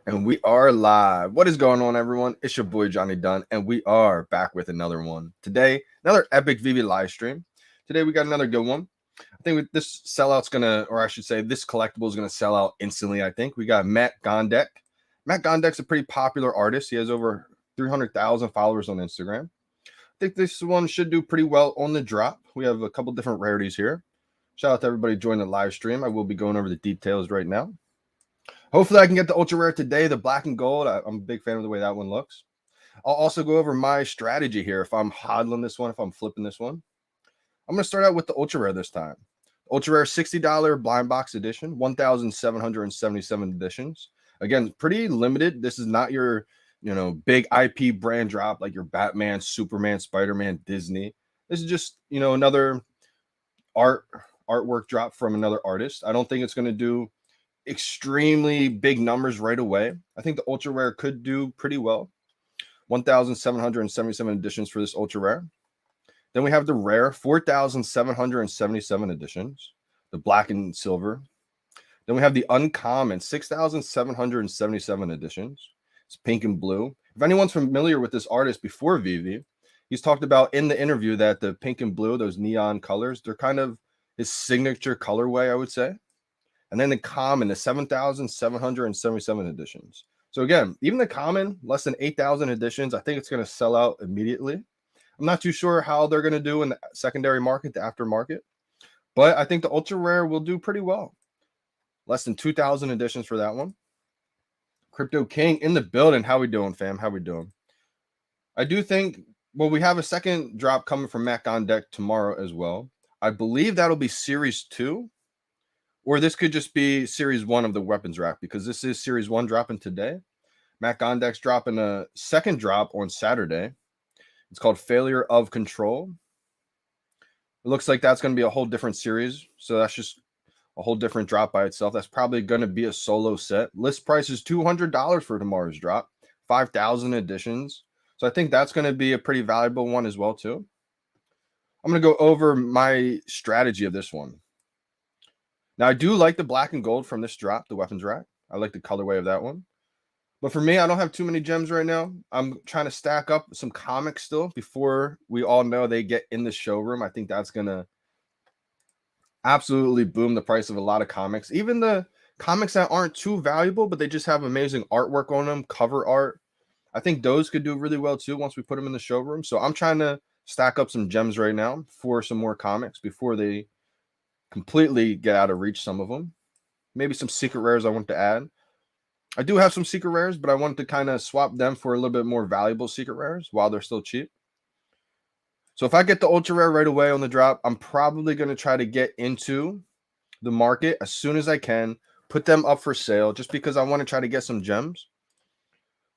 And we are live. What is going on, everyone? It's your boy Johnny Dunn, and we are back with another one. Today, another epic VeVe live stream. Today, we got another good one. I think this sellout's gonna, or I should say, this collectible is gonna sell out instantly. I think we got Matt Gondek. Matt Gondek's a pretty popular artist. He has over 300,000 followers on Instagram. I think this one should do pretty well on the drop. We have a couple different rarities here. Shout out to everybody joining the live stream. I will be going over the details right now. Hopefully, I can get the ultra rare today, the black and gold. I'm a big fan of the way that one looks. I'll also go over my strategy here if I'm hodling this one, if I'm flipping this one. I'm going to start out with the ultra rare this time. Ultra rare $60 blind box edition, 1,777 editions. Again, pretty limited. This is not your, big IP brand drop like your Batman, Superman, Spider-Man, Disney. This is just, another artwork drop from another artist. I don't think it's going to do extremely big numbers right away. I think the ultra rare could do pretty well. 1,777 editions for this ultra rare. Then we have the rare, 4,777 editions, the black and silver. Then we have the uncommon, 6,777 editions. It's pink and blue. If anyone's familiar with this artist before VeVe, he's talked about in the interview that the pink and blue, those neon colors, they're kind of his signature colorway, I would say. And then the common, the 7,777 editions. So again, even the common, less than 8,000 editions, I think it's going to sell out immediately. I'm not too sure how they're going to do in the secondary market, the aftermarket. But I think the ultra rare will do pretty well. Less than 2,000 editions for that one. Crypto King in the building. How we doing, fam? How we doing? I do think, well, we have a second drop coming from Matt Gondek tomorrow as well. I believe that'll be Series 2. Or this could just be Series 1 of the weapons rack because this is Series 1 dropping today. Matt Gondek's dropping a second drop on Saturday. It's called Failure of Control. It looks like that's going to be a whole different series. So that's just a whole different drop by itself. That's probably going to be a solo set. List price is $200 for tomorrow's drop. 5,000 editions. So I think that's going to be a pretty valuable one as well, too. I'm going to go over my strategy of this one. Now, I do like the black and gold from this drop, the weapons rack. I like the colorway of that one. But for me, I don't have too many gems right now. I'm trying to stack up some comics still before we all know they get in the showroom. I think that's going to absolutely boom the price of a lot of comics. Even the comics that aren't too valuable, but they just have amazing artwork on them, cover art. I think those could do really well too once we put them in the showroom. So I'm trying to stack up some gems right now for some more comics before they completely get out of reach, some of them. Maybe some secret rares I want to add. I do have some secret rares, but I want to kind of swap them for a little bit more valuable secret rares while they're still cheap. So if I get the ultra rare right away on the drop, I'm probably going to try to get into the market as soon as I can, put them up for sale just because I want to try to get some gems.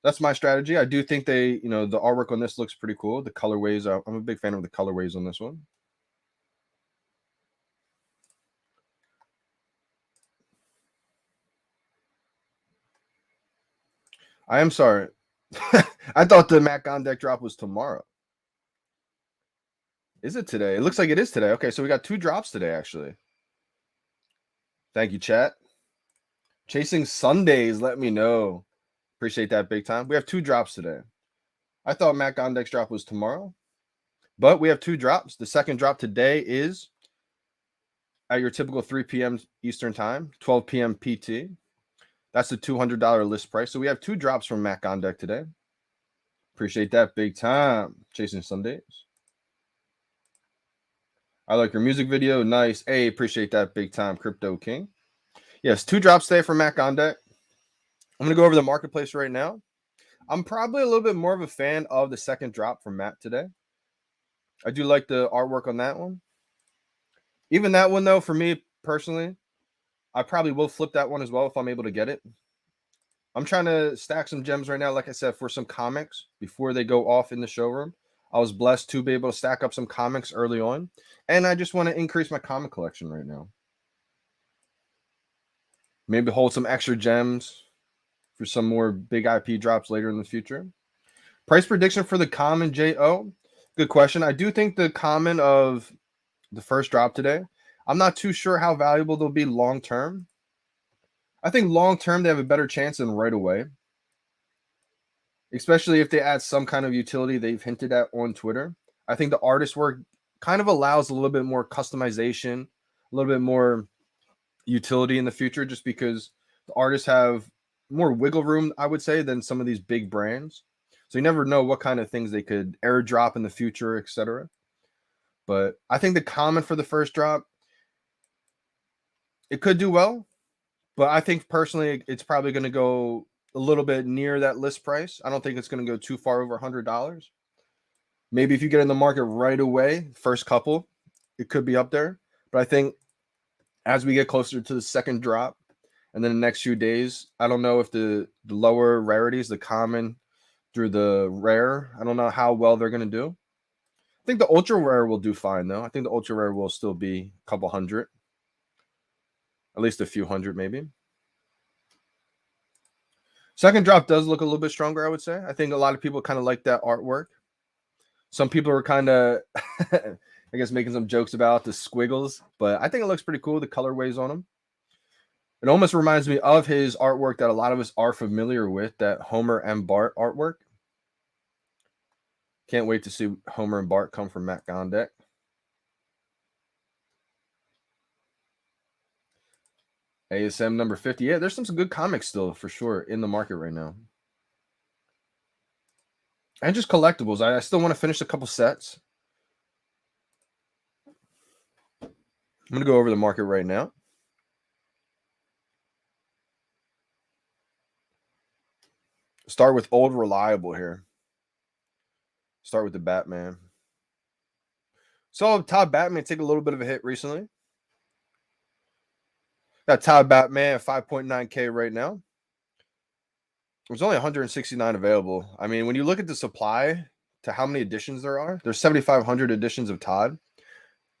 That's my strategy. I do think the artwork on this looks pretty cool. The colorways, I'm a big fan of the colorways on this one. I am sorry. I thought the Matt Gondek drop was tomorrow. Is it today? It looks like it is today. Okay, so we got 2 drops today, actually. Thank you, chat. Chasing Sundays, let me know. Appreciate that big time. We have 2 drops today. I thought Matt Gondek's drop was tomorrow, but we have 2 drops. The second drop today is at your typical 3 p.m. Eastern time, 12 p.m. PT. That's the $200 list price. So we have 2 drops from Matt Gondek today. Appreciate that big time. Chasing Sundays. I like your music video. Nice. Hey, appreciate that big time, Crypto King. Yes, 2 drops today from Matt Gondek. I'm going to go over the marketplace right now. I'm probably a little bit more of a fan of the second drop from Matt today. I do like the artwork on that one. Even that one, though, for me personally, I probably will flip that one as well if I'm able to get it. I'm trying to stack some gems right now, like I said, for some comics before they go off in the showroom. I was blessed to be able to stack up some comics early on, and I just want to increase my comic collection right now. Maybe hold some extra gems for some more big IP drops later in the future. Price prediction for the common JO. Good question. I do think the common of the first drop today, I'm not too sure how valuable they'll be long term. I think long term they have a better chance than right away, especially if they add some kind of utility they've hinted at on Twitter. I think the artist work kind of allows a little bit more customization, a little bit more utility in the future, just because the artists have more wiggle room, I would say, than some of these big brands. So you never know what kind of things they could airdrop in the future, etc. But I think the common for the first drop, it could do well. But I think personally, it's probably going to go a little bit near that list price. I don't think it's going to go too far over $100. Maybe if you get in the market right away, first couple, it could be up there. But I think as we get closer to the second drop, and then the next few days, I don't know if the lower rarities, the common through the rare, I don't know how well they're going to do. I think the ultra rare will do fine, though. I think the ultra rare will still be a couple hundred, at least a few hundred, maybe. Second drop does look a little bit stronger, I would say. I think a lot of people kind of like that artwork. Some people are kind of, I guess, making some jokes about the squiggles, but I think it looks pretty cool, the colorways on them. It almost reminds me of his artwork that a lot of us are familiar with, that Homer and Bart artwork. Can't wait to see Homer and Bart come from Matt Gondek. ASM number 50. Yeah, there's some good comics still, for sure, in the market right now. And just collectibles. I still want to finish a couple sets. I'm going to go over the market right now. Start with old reliable here. Start with the Batman. So top Batman take a little bit of a hit recently. Got top Batman at 5.9K right now. There's only 169 available. I mean, when you look at the supply to how many editions there are, there's 7,500 editions of Todd.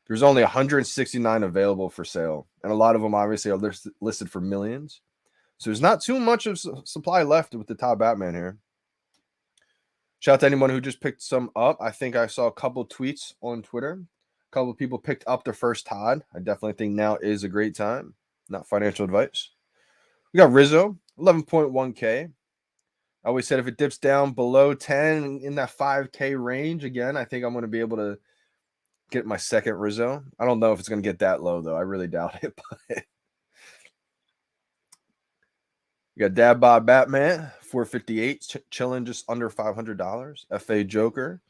There's only 169 available for sale. And a lot of them obviously are listed for millions. So there's not too much of supply left with the Todd Batman here. Shout out to anyone who just picked some up. I think I saw a couple tweets on Twitter. A couple of people picked up their first Todd. I definitely think now is a great time. Not financial advice. We got Rizzo, 11.1K. I always said if it dips down below 10 in that 5K range, again, I think I'm going to be able to get my second Rizzo. I don't know if it's going to get that low, though. I really doubt it. But we got Dad Bob Batman, 458, chilling just under $500. FA Joker,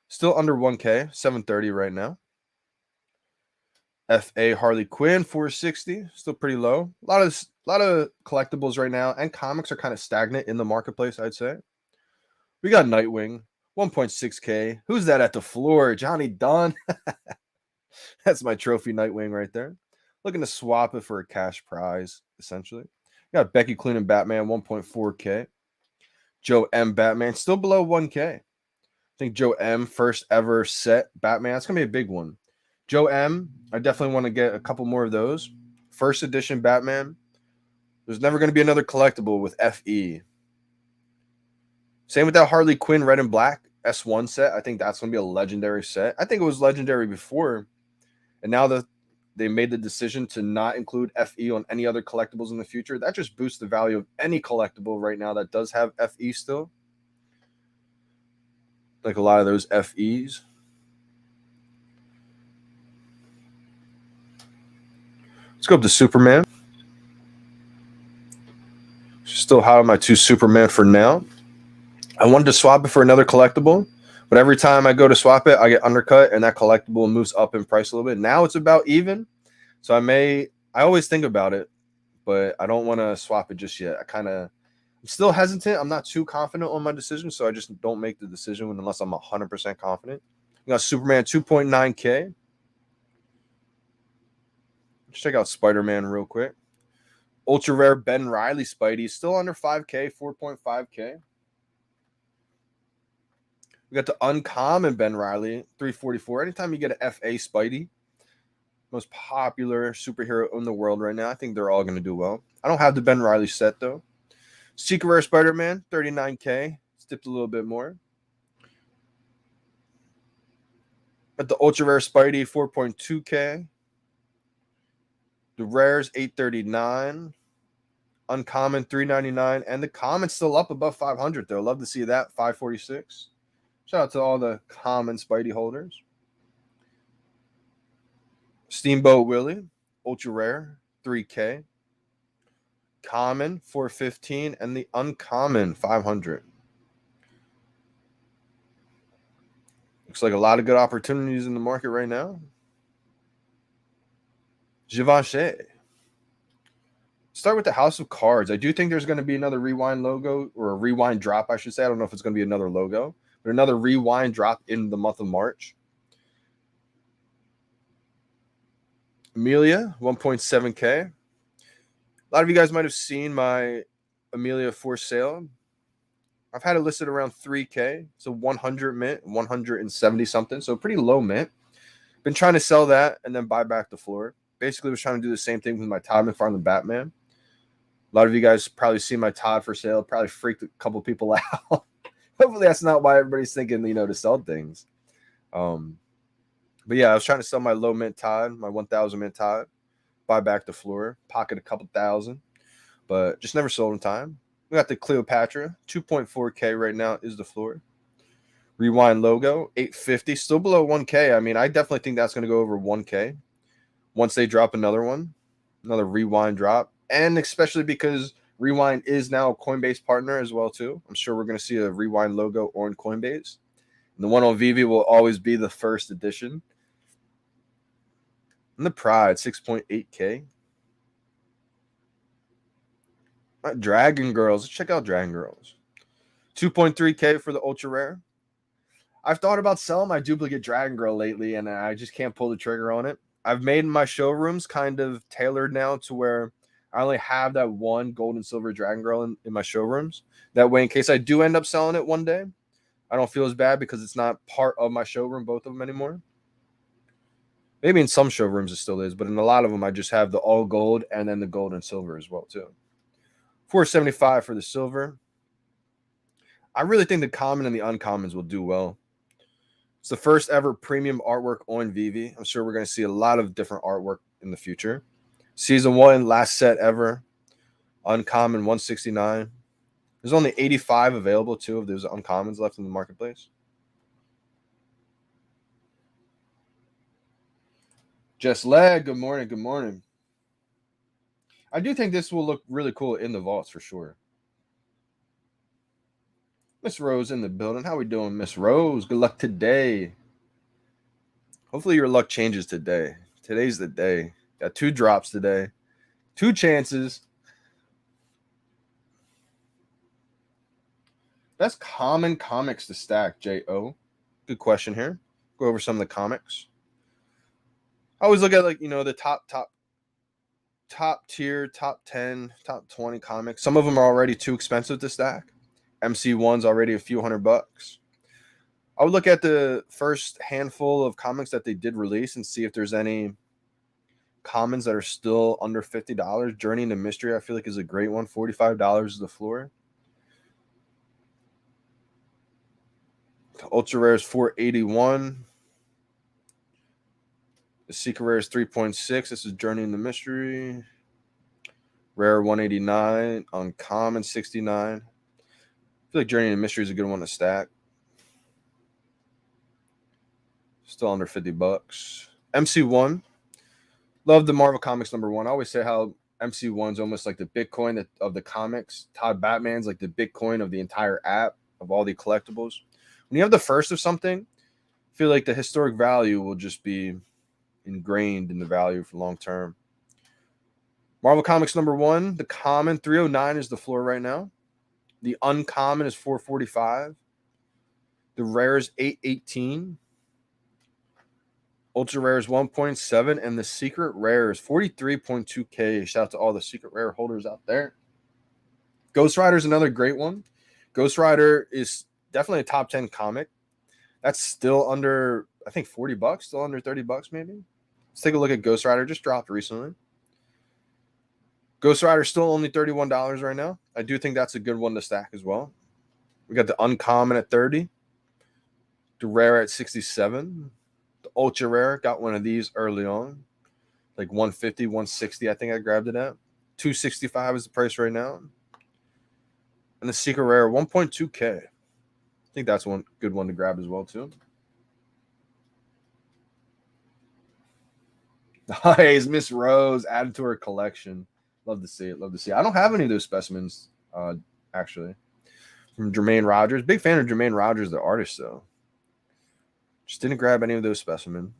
still under 1K, 730 right now. FA Harley Quinn, 460, still pretty low. A lot of collectibles right now, and comics are kind of stagnant in the marketplace, I'd say. We got Nightwing, 1.6K. Who's that at the floor? Johnny Dunn. That's my trophy Nightwing right there. Looking to swap it for a cash prize, essentially. We got Becky Cloonan Batman, 1.4K. Joe M Batman, still below 1K. I think Joe M, first ever set Batman. That's going to be a big one. Joe M, I definitely want to get a couple more of those. First edition Batman. There's never going to be another collectible with FE. Same with that Harley Quinn Red and Black S1 set. I think that's going to be a legendary set. I think it was legendary before. And now that they made the decision to not include FE on any other collectibles in the future, that just boosts the value of any collectible right now that does have FE still. Like a lot of those FEs. Let's go up to Superman. Still hot on my 2 Superman for now. I wanted to swap it for another collectible, but every time I go to swap it, I get undercut, and that collectible moves up in price a little bit. Now it's about even, so I always think about it, but I don't want to swap it just yet. I'm still hesitant. I'm not too confident on my decision, so I just don't make the decision unless I'm 100% confident. We got Superman 2.9K. Let's check out Spider-Man real quick. Ultra rare Ben Riley Spidey, still under 5K, 4.5K. We got the uncommon Ben Riley, 344. Anytime you get an FA Spidey, most popular superhero in the world right now, I think they're all going to do well. I don't have the Ben Riley set, though. Secret Rare Spider-Man, 39K. It's dipped a little bit more. Got the Ultra Rare Spidey, 4.2K. The Rares, 839. Uncommon 399, and the common's still up above 500 though. Love to see that. 546. Shout out to all the common Spidey holders. Steamboat Willie, ultra rare, 3K. Common 415, and the uncommon 500. Looks like a lot of good opportunities in the market right now. Givenchy. Start with the House of Cards. I do think there's going to be another Rewind logo, or a Rewind drop, I should say. I don't know if it's going to be another logo, but another Rewind drop in the month of March. Amelia, 1.7K. A lot of you guys might have seen my Amelia for sale. I've had it listed around 3K. So 100 mint, 170 something. So pretty low mint. Been trying to sell that and then buy back the floor. Basically was trying to do the same thing with my Todd McFarlane Batman. A lot of you guys probably see my Todd for sale. Probably freaked a couple people out. Hopefully that's not why everybody's thinking, to sell things. But yeah, I was trying to sell my low mint Todd, my 1,000 mint Todd, buy back the floor, pocket a couple thousand, but just never sold in time. We got the Cleopatra, 2.4K right now is the floor. Rewind logo, 850, still below 1K. I mean, I definitely think that's going to go over 1K once they drop another one, another Rewind drop. And especially because Rewind is now a Coinbase partner as well, too. I'm sure we're going to see a Rewind logo on Coinbase. And the one on VeVe will always be the first edition. And the Pride, 6.8K. Dragon Girls. Let's check out Dragon Girls. 2.3K for the Ultra Rare. I've thought about selling my duplicate Dragon Girl lately, and I just can't pull the trigger on it. I've made my showrooms kind of tailored now to where I only have that one gold and silver Dragon Girl in my showrooms. That way, in case I do end up selling it one day, I don't feel as bad because it's not part of my showroom, both of them anymore. Maybe in some showrooms it still is, but in a lot of them, I just have the all gold and then the gold and silver as well, too. 475 for the silver. I really think the common and the uncommons will do well. It's the first ever premium artwork on VeVe. I'm sure we're going to see a lot of different artwork in the future. Season 1, last set ever. Uncommon, 169. There's only 85 available, too, of those uncommons left in the marketplace. Just Leg, good morning, good morning. I do think this will look really cool in the vaults for sure. Miss Rose in the building. How we doing, Miss Rose? Good luck today. Hopefully your luck changes today. Today's the day. Got 2 drops today. 2 chances. Best common comics to stack, J.O. Good question here. Go over some of the comics. I always look at the top tier, top 10, top 20 comics. Some of them are already too expensive to stack. MC1's already a few $100. I would look at the first handful of comics that they did release and see if there's any commons that are still under $50. Journey into Mystery, I feel like, is a great one. $45 is the floor. The Ultra Rare is $481. The Secret Rare is 3.6. This is Journey into Mystery. Rare 189. Uncommon 69. I feel like Journey into Mystery is a good one to stack. Still under $50. MC1. Love the Marvel Comics #1. I always say how MC1's almost like the Bitcoin of the comics. Todd Batman's like the Bitcoin of the entire app, of all the collectibles. When you have the first of something, I feel like the historic value will just be ingrained in the value for long term. Marvel Comics #1. The common 309 is the floor right now. The uncommon is 445. The rare is 818. Ultra rare is 1.7, and the secret rare is 43.2K. Shout out to all the secret rare holders out there. Ghost Rider is another great one. Ghost Rider is definitely a top 10 comic. That's still under, I think, $40, still under $30 maybe. Let's take a look at Ghost Rider. Just dropped recently. Ghost Rider still only $31 right now. I do think that's a good one to stack as well. We got the uncommon at 30. The rare at 67. The ultra rare, got one of these early on. Like 150, 160, I think I grabbed it at. $265 is the price right now. And the secret rare, 1.2K. I think that's one good one to grab as well, too. Nice, Miss Rose added to her collection. Love to see it. Love to see it. I don't have any of those specimens, actually. From Jermaine Rogers. Big fan of Jermaine Rogers, the artist, though. Just didn't grab any of those specimens.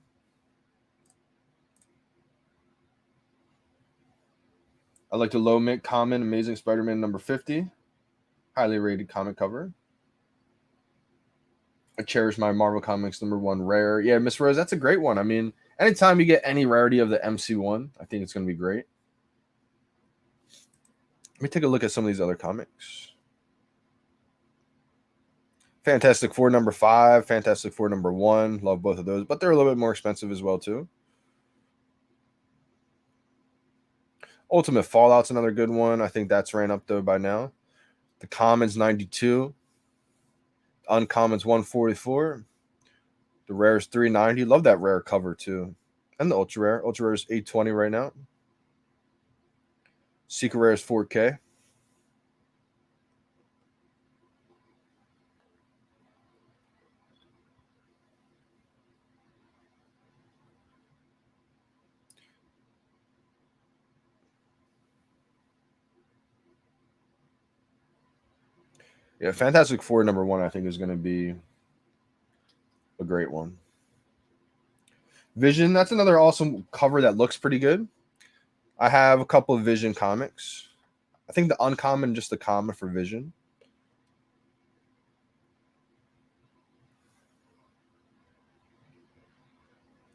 I like the low mint common Amazing Spider-Man number 50. Highly rated comic cover. I cherish my Marvel Comics number 1 rare. Yeah, Miss Rose, that's a great one. I mean, anytime you get any rarity of the MC1, I think it's going to be great. Let me take a look at some of these other comics. Fantastic Four number 5, Fantastic Four number 1. Love both of those, but they're a little bit more expensive as well, too. Ultimate Fallout's another good one. I think that's ran up, though, by now. The Commons, 92. Uncommons, 144. The Rare's 390. Love that rare cover, too. And the Ultra Rare. Ultra Rare is 820 right now. Secret Rare is 4K. Yeah, Fantastic Four number 1, I think, is going to be a great one. Vision, that's another awesome cover that looks pretty good. I have a couple of Vision comics. I think the uncommon, just the common for Vision.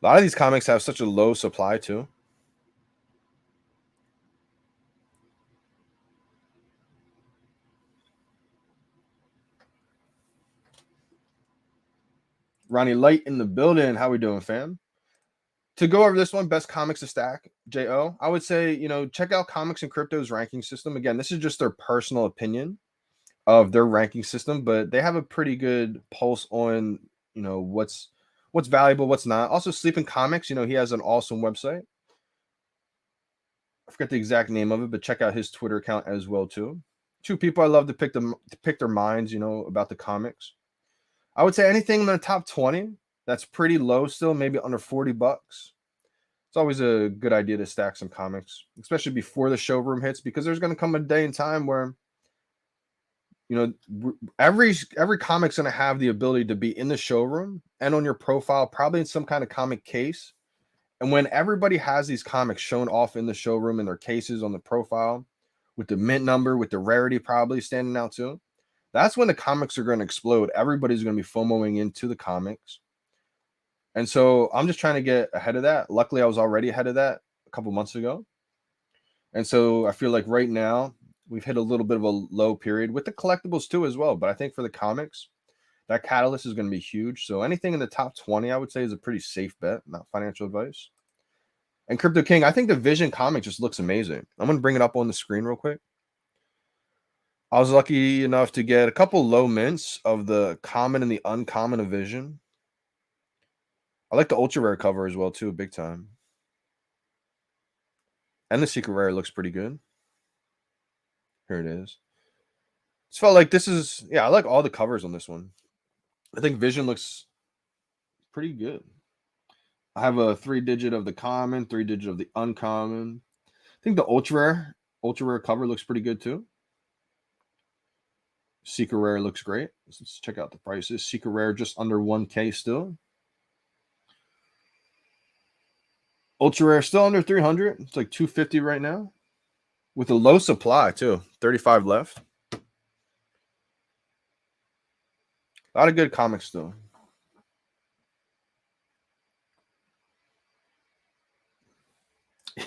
A lot of these comics have such a low supply, too. Ronnie Light in the building. How we doing, fam? To go over this one, best comics to stack, J.O., I would say, check out Comics and Crypto's ranking system. Again, this is just their personal opinion of their ranking system, but they have a pretty good pulse on, what's valuable, what's not. Also, Sleeping Comics, he has an awesome website. I forget the exact name of it, but check out his Twitter account as well, too. Two people I love to pick their minds, about the comics. I would say anything in the top 20 that's pretty low still, maybe under $40. It's always a good idea to stack some comics, especially before the showroom hits, because there's going to come a day and time where, every comic's going to have the ability to be in the showroom and on your profile, probably in some kind of comic case. And when everybody has these comics shown off in the showroom in their cases on the profile, with the mint number, with the rarity probably standing out too, that's when the comics are going to explode. Everybody's going to be FOMOing into the comics. And so I'm just trying to get ahead of that. Luckily, I was already ahead of that a couple months ago. And so I feel like right now we've hit a little bit of a low period with the collectibles too as well. But I think for the comics, that catalyst is going to be huge. So anything in the top 20, I would say, is a pretty safe bet, not financial advice. And Crypto King, I think the Vision comic just looks amazing. I'm going to bring it up on the screen real quick. I was lucky enough to get a couple low mints of the common and the uncommon of Vision. I like the ultra rare cover as well, too, big time. And the secret rare looks pretty good. Here it is. It's felt like this is, I like all the covers on this one. I think Vision looks pretty good. I have a 3-digit of the common, 3-digit of the uncommon. I think the ultra rare cover looks pretty good too. Secret rare looks great. Let's check out the prices. Secret rare just under 1K still. Ultra rare still under 300. It's like 250 right now. With a low supply too. 35 left. A lot of good comics still.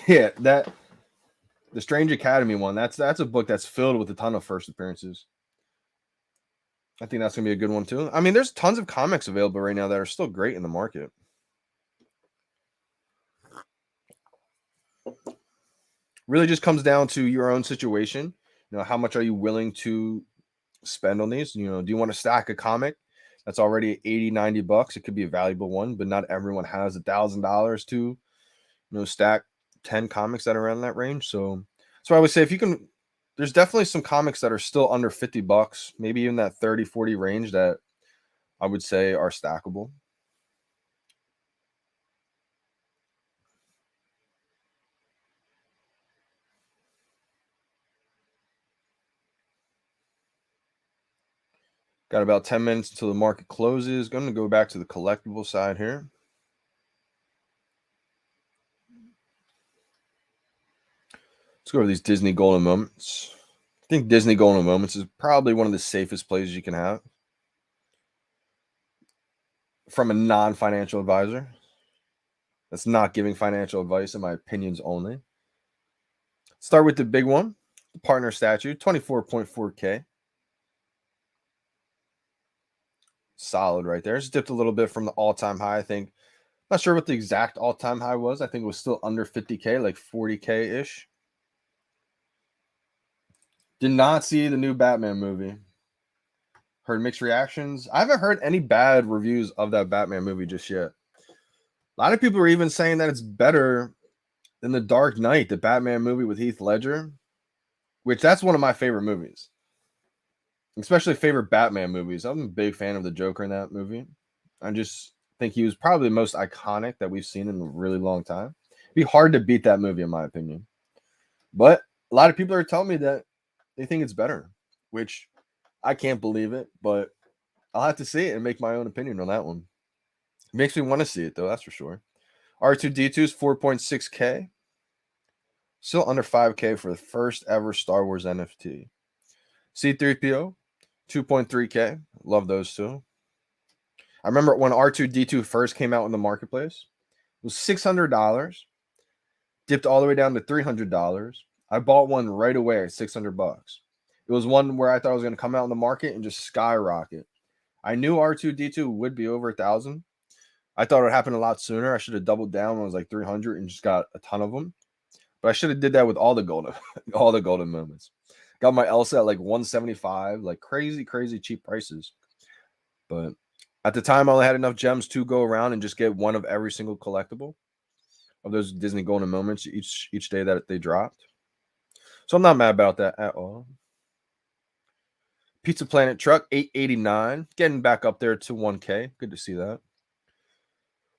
Yeah, the Strange Academy one. That's a book that's filled with a ton of first appearances. I think that's gonna be a good one too. I mean, there's tons of comics available right now that are still great in the market. Really just comes down to your own situation. How much are you willing to spend on these? Do you want to stack a comic that's already $80-$90? It could be a valuable one, but not everyone has $1,000 to stack 10 comics that are around that range. So So I would say if you can, there's definitely some comics that are still under $50, maybe even that 30, 40 range that I would say are stackable. Got about 10 minutes until the market closes. Going to go back to the collectible side here. Let's go over these Disney Golden Moments. I think Disney Golden Moments is probably one of the safest plays you can have from a non-financial advisor that's not giving financial advice, in my opinions only. Start with the big one, the partner statue, 24.4K. Solid right there. It's dipped a little bit from the all-time high, I think. Not sure what the exact all-time high was. I think it was still under 50K, like 40K-ish. Did not see the new Batman movie. Heard mixed reactions. I haven't heard any bad reviews of that Batman movie just yet. A lot of people are even saying that it's better than The Dark Knight, the Batman movie with Heath Ledger, which that's one of my favorite movies. Especially favorite Batman movies. I'm a big fan of the Joker in that movie. I just think he was probably the most iconic that we've seen in a really long time. It'd be hard to beat that movie, in my opinion. But a lot of people are telling me that they think it's better, which I can't believe it, but I'll have to see it and make my own opinion on that one. It makes me want to see it, though, that's for sure. R2D2 is 4.6K. Still under 5K for the first ever Star Wars NFT. C3PO, 2.3K. Love those two. I remember when R2D2 first came out in the marketplace, it was $600. Dipped all the way down to $300. I bought one right away at $600. It was one where I thought it was going to come out in the market and just skyrocket. I knew R2D2 would be over 1,000. I thought it would happen a lot sooner. I should have doubled down when it was like 300 and just got a ton of them. But I should have did that with all the golden, all the golden moments. Got my Elsa at like 175, like crazy, crazy cheap prices. But at the time, I only had enough gems to go around and just get one of every single collectible of those Disney golden moments each day that they dropped. So I'm not mad about that at all. Pizza Planet truck, 889, getting back up there to 1K. Good to see that.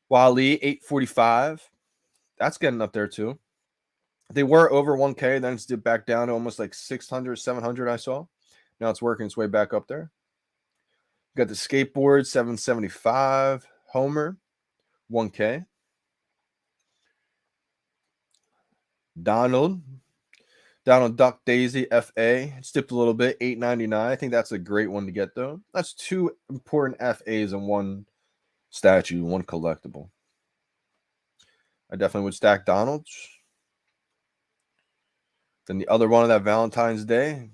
Wally, 845. That's getting up there too. They were over 1K, then it's dipped back down to almost like 600, 700, I saw. Now it's working its way back up there. Got the skateboard, 775. Homer, 1K. Donald Duck Daisy FA. It's dipped a little bit, 899. I think that's a great one to get, though. That's two important FAs in one statue, one collectible. I definitely would stack Donald's. Then the other one of that Valentine's Day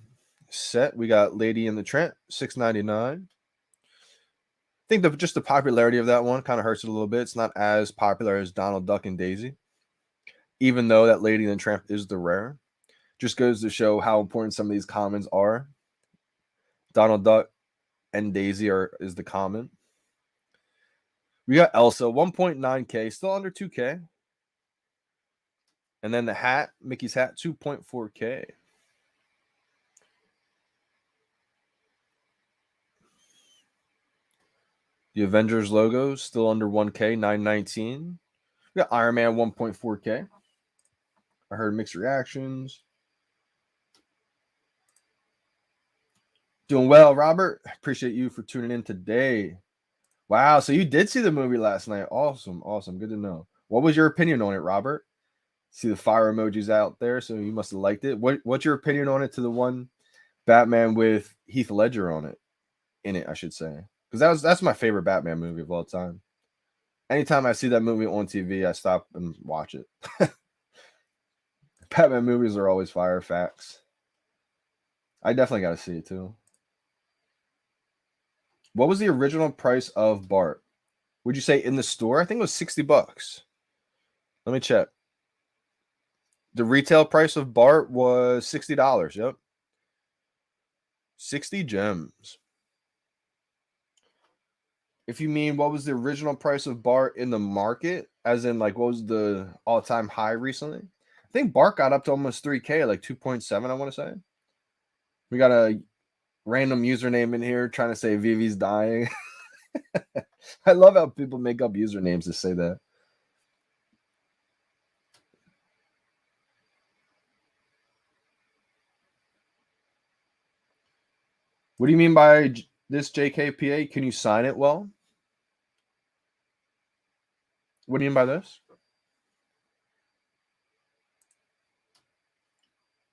set, we got Lady in the Tramp, 699. I think just the popularity of that one kind of hurts it a little bit. It's not as popular as Donald Duck and Daisy, even though that Lady in the Tramp is the rare. Just goes to show how important some of these commons are. Donald Duck and Daisy is the common. We got Elsa, 1.9K, still under 2K. And then the hat, Mickey's hat, 2.4K. The Avengers logo, still under 1K, 919. We got Iron Man, 1.4K. I heard mixed reactions. Doing well, Robert. Appreciate you for tuning in today. Wow, so you did see the movie last night. Awesome, awesome. Good to know. What was your opinion on it, Robert? See the fire emojis out there, so you must have liked it. What's your opinion on it to the one Batman with Heath Ledger on it? In it, I should say. Because that's my favorite Batman movie of all time. Anytime I see that movie on TV, I stop and watch it. Batman movies are always fire, facts. I definitely got to see it too. What was the original price of Bart? Would you say in the store? I think it was $60. Let me check. The retail price of Bart was $60. Yep. 60 gems. If you mean what was the original price of Bart in the market, as in like what was the all-time high recently, I think Bark got up to almost 3K, like 2.7, I want to say. We got a random username in here trying to say VeVe's dying. I love how people make up usernames to say that. What do you mean by this JKPA? Can you sign it well? What do you mean by this?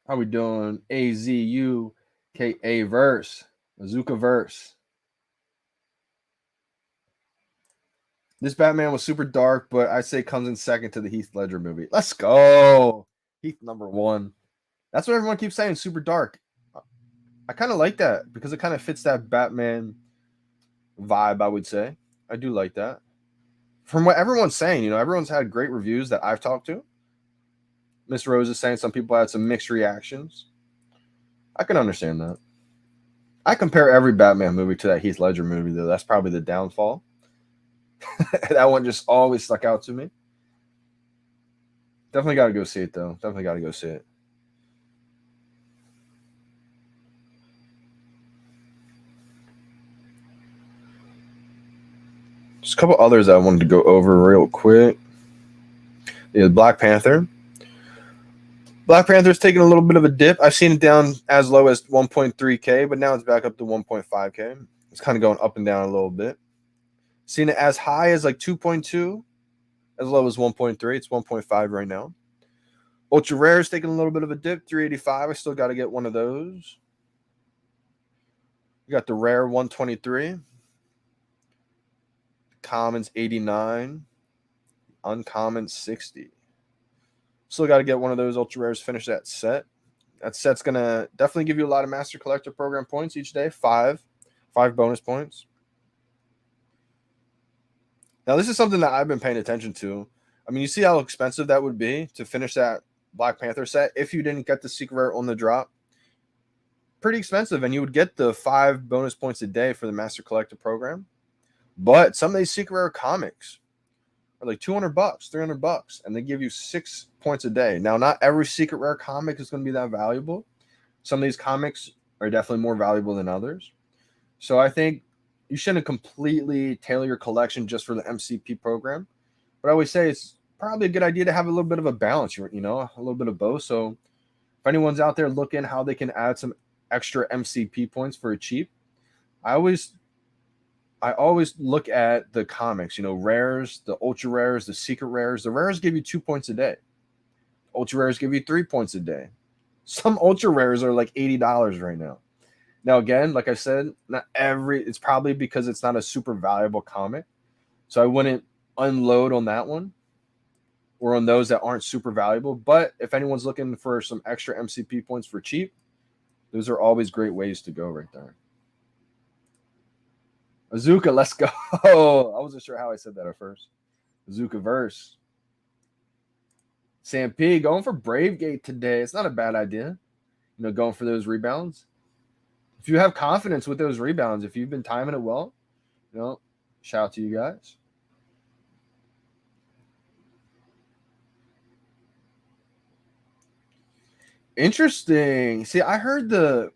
How we doing? AZUKA verse. Azuka verse. This Batman was super dark, but I'd say comes in second to the Heath Ledger movie. Let's go. Heath number 1. That's what everyone keeps saying, super dark. I kind of like that because it kind of fits that Batman vibe, I would say. I do like that. From what everyone's saying, everyone's had great reviews that I've talked to. Miss Rose is saying some people had some mixed reactions. I can understand that. I compare every Batman movie to that Heath Ledger movie, though. That's probably the downfall. That one just always stuck out to me. Definitely got to go see it, though. Definitely got to go see it. Just a couple others I wanted to go over real quick. Yeah, Black Panther. Black Panther's taking a little bit of a dip. I've seen it down as low as 1.3K, but now it's back up to 1.5K. It's kind of going up and down a little bit. Seen it as high as like 2.2, as low as 1.3. It's 1.5 right now. Ultra Rare is taking a little bit of a dip, 385. I still got to get one of those. You got the Rare 123. Commons 89. Uncommon 60. Still got to get one of those Ultra Rares, finish that set. That set's going to definitely give you a lot of Master Collector Program points each day. 5 bonus points. Now, this is something that I've been paying attention to. I mean, you see how expensive that would be to finish that Black Panther set if you didn't get the secret rare on the drop. Pretty expensive, and you would get the 5 bonus points a day for the Master Collector Program. But some of these secret rare comics are like $200, $300, and they give you 6 points a day. Now, not every secret rare comic is going to be that valuable. Some of these comics are definitely more valuable than others. So I think you shouldn't completely tailor your collection just for the MCP program. But I always say it's probably a good idea to have a little bit of a balance, a little bit of both. So if anyone's out there looking how they can add some extra MCP points for cheap, I always look at the comics, rares, the ultra rares, the secret rares. The rares give you 2 points a day. Ultra rares give you 3 points a day. Some ultra rares are like $80 right now. Now, again, like I said, it's probably because it's not a super valuable comic. So I wouldn't unload on that one or on those that aren't super valuable. But if anyone's looking for some extra MCP points for cheap, those are always great ways to go right there. Azuka, let's go. I wasn't sure how I said that at first. Azuka verse. Sam P going for Bravegate today. It's not a bad idea. Going for those rebounds. If you have confidence with those rebounds, if you've been timing it well, shout out to you guys. Interesting. See, I heard the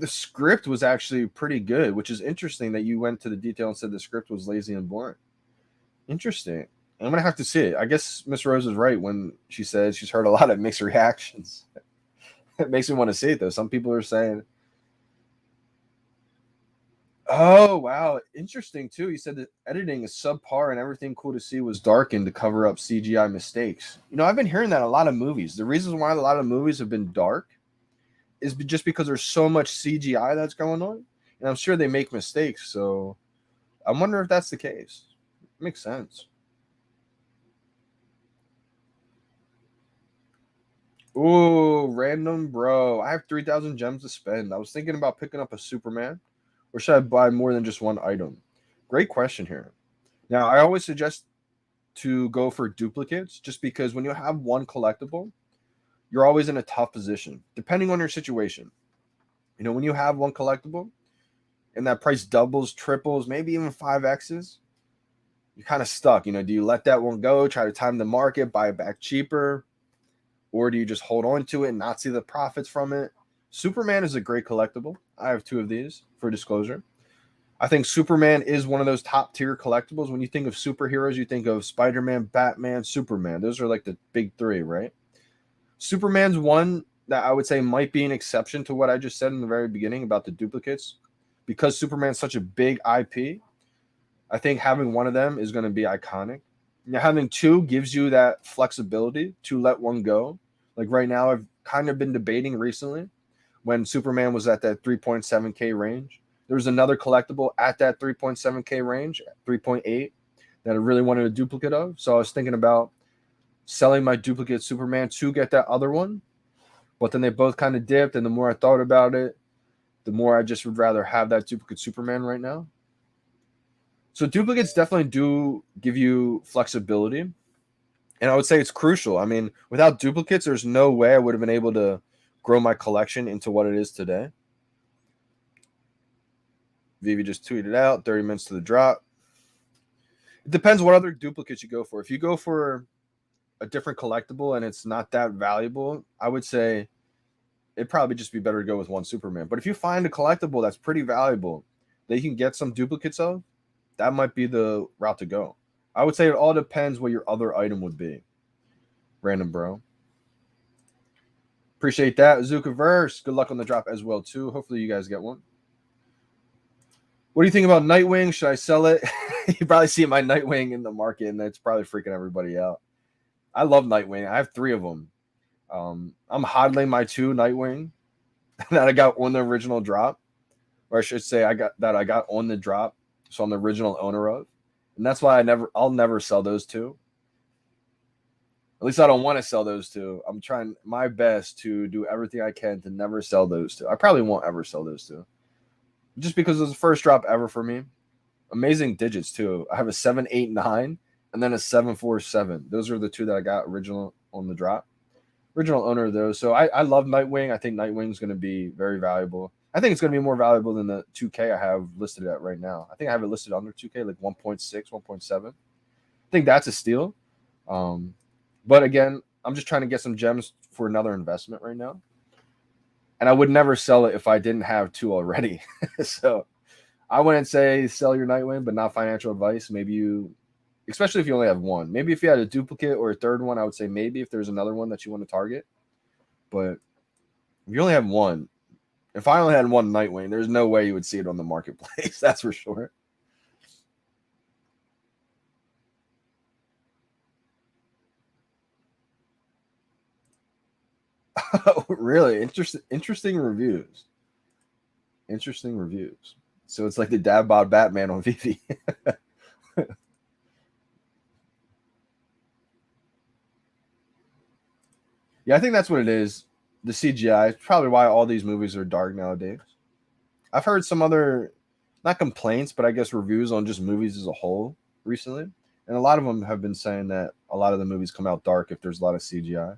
script was actually pretty good, which is interesting that you went to the detail and said the script was lazy and boring. Interesting. I'm going to have to see it. I guess Miss Rose is right when she says she's heard a lot of mixed reactions. It makes me want to see it, though. Some people are saying, oh, wow. Interesting, too. You said that editing is subpar and everything cool to see was darkened to cover up CGI mistakes. I've been hearing that a lot of movies. The reason why a lot of movies have been dark is just because there's so much CGI that's going on. And I'm sure they make mistakes. So I wonder if that's the case. Makes sense. Ooh, random bro. I have 3,000 gems to spend. I was thinking about picking up a Superman. Or should I buy more than just one item? Great question here. Now, I always suggest to go for duplicates just because when you have one collectible, you're always in a tough position, depending on your situation. When you have one collectible and that price doubles, triples, maybe even 5Xs, you're kind of stuck. Do you let that one go, try to time the market, buy it back cheaper? Or do you just hold on to it and not see the profits from it? Superman is a great collectible. I have 2 of these for disclosure. I think Superman is one of those top tier collectibles. When you think of superheroes, you think of Spider-Man, Batman, Superman. Those are like the big 3, right? Superman's one that I would say might be an exception to what I just said in the very beginning about the duplicates. Because Superman's such a big IP, I think having one of them is going to be iconic. Now, having 2 gives you that flexibility to let one go. Like right now, I've kind of been debating recently when Superman was at that 3.7K range. There was another collectible at that 3.7K range, 3.8, that I really wanted a duplicate of. So I was thinking about selling my duplicate Superman to get that other one. But then they both kind of dipped. And the more I thought about it, the more I just would rather have that duplicate Superman right now. So duplicates definitely do give you flexibility. And I would say it's crucial. I mean, without duplicates, there's no way I would have been able to grow my collection into what it is today. VeVe just tweeted out 30 minutes to the drop. It depends what other duplicates you go for. If you go for a different collectible and it's not that valuable, I would say it'd probably just be better to go with one Superman. But if you find a collectible that's pretty valuable that you can get some duplicates of, that might be the route to go. I would say it all depends what your other item would be. Random bro. Appreciate that. Azukaverse. Good luck on the drop as well, too. Hopefully you guys get one. What do you think about Nightwing? Should I sell it? You probably see my Nightwing in the market, and that's probably freaking everybody out. I love Nightwing. I have 3 of them. I'm hodling my 2 Nightwing that I got on the original drop. Or I should say I got on the drop. So I'm the original owner of. And that's why I'll never sell those 2. At least I don't want to sell those 2. I'm trying my best to do everything I can to never sell those 2. I probably won't ever sell those 2. Just because it was the first drop ever for me. Amazing digits, too. I have a 789 and then a 747. Those are the 2 that I got original on the drop. Original owner of those. So I love Nightwing. I think Nightwing's going to be very valuable. I think it's going to be more valuable than the 2K I have listed at right now. I think I have it listed under 2K, like 1.6, 1.7. I think that's a steal. But again, I'm just trying to get some gems for another investment right now. And I would never sell it if I didn't have 2 already. So I wouldn't say sell your Nightwing, but not financial advice. Maybe you, especially if you only have 1. Maybe if you had a duplicate or a third one, I would say maybe if there's another one that you want to target. But if you only have 1, if I only had 1 Nightwing, there's no way you would see it on the marketplace. That's for sure. Oh, really? Interesting reviews. Interesting reviews. So it's like the dad bod Batman on VeVe. Yeah, I think that's what it is. The CGI is probably why all these movies are dark nowadays. I've heard some other, not complaints, but I guess reviews on just movies as a whole recently. And a lot of them have been saying that a lot of the movies come out dark if there's a lot of CGI.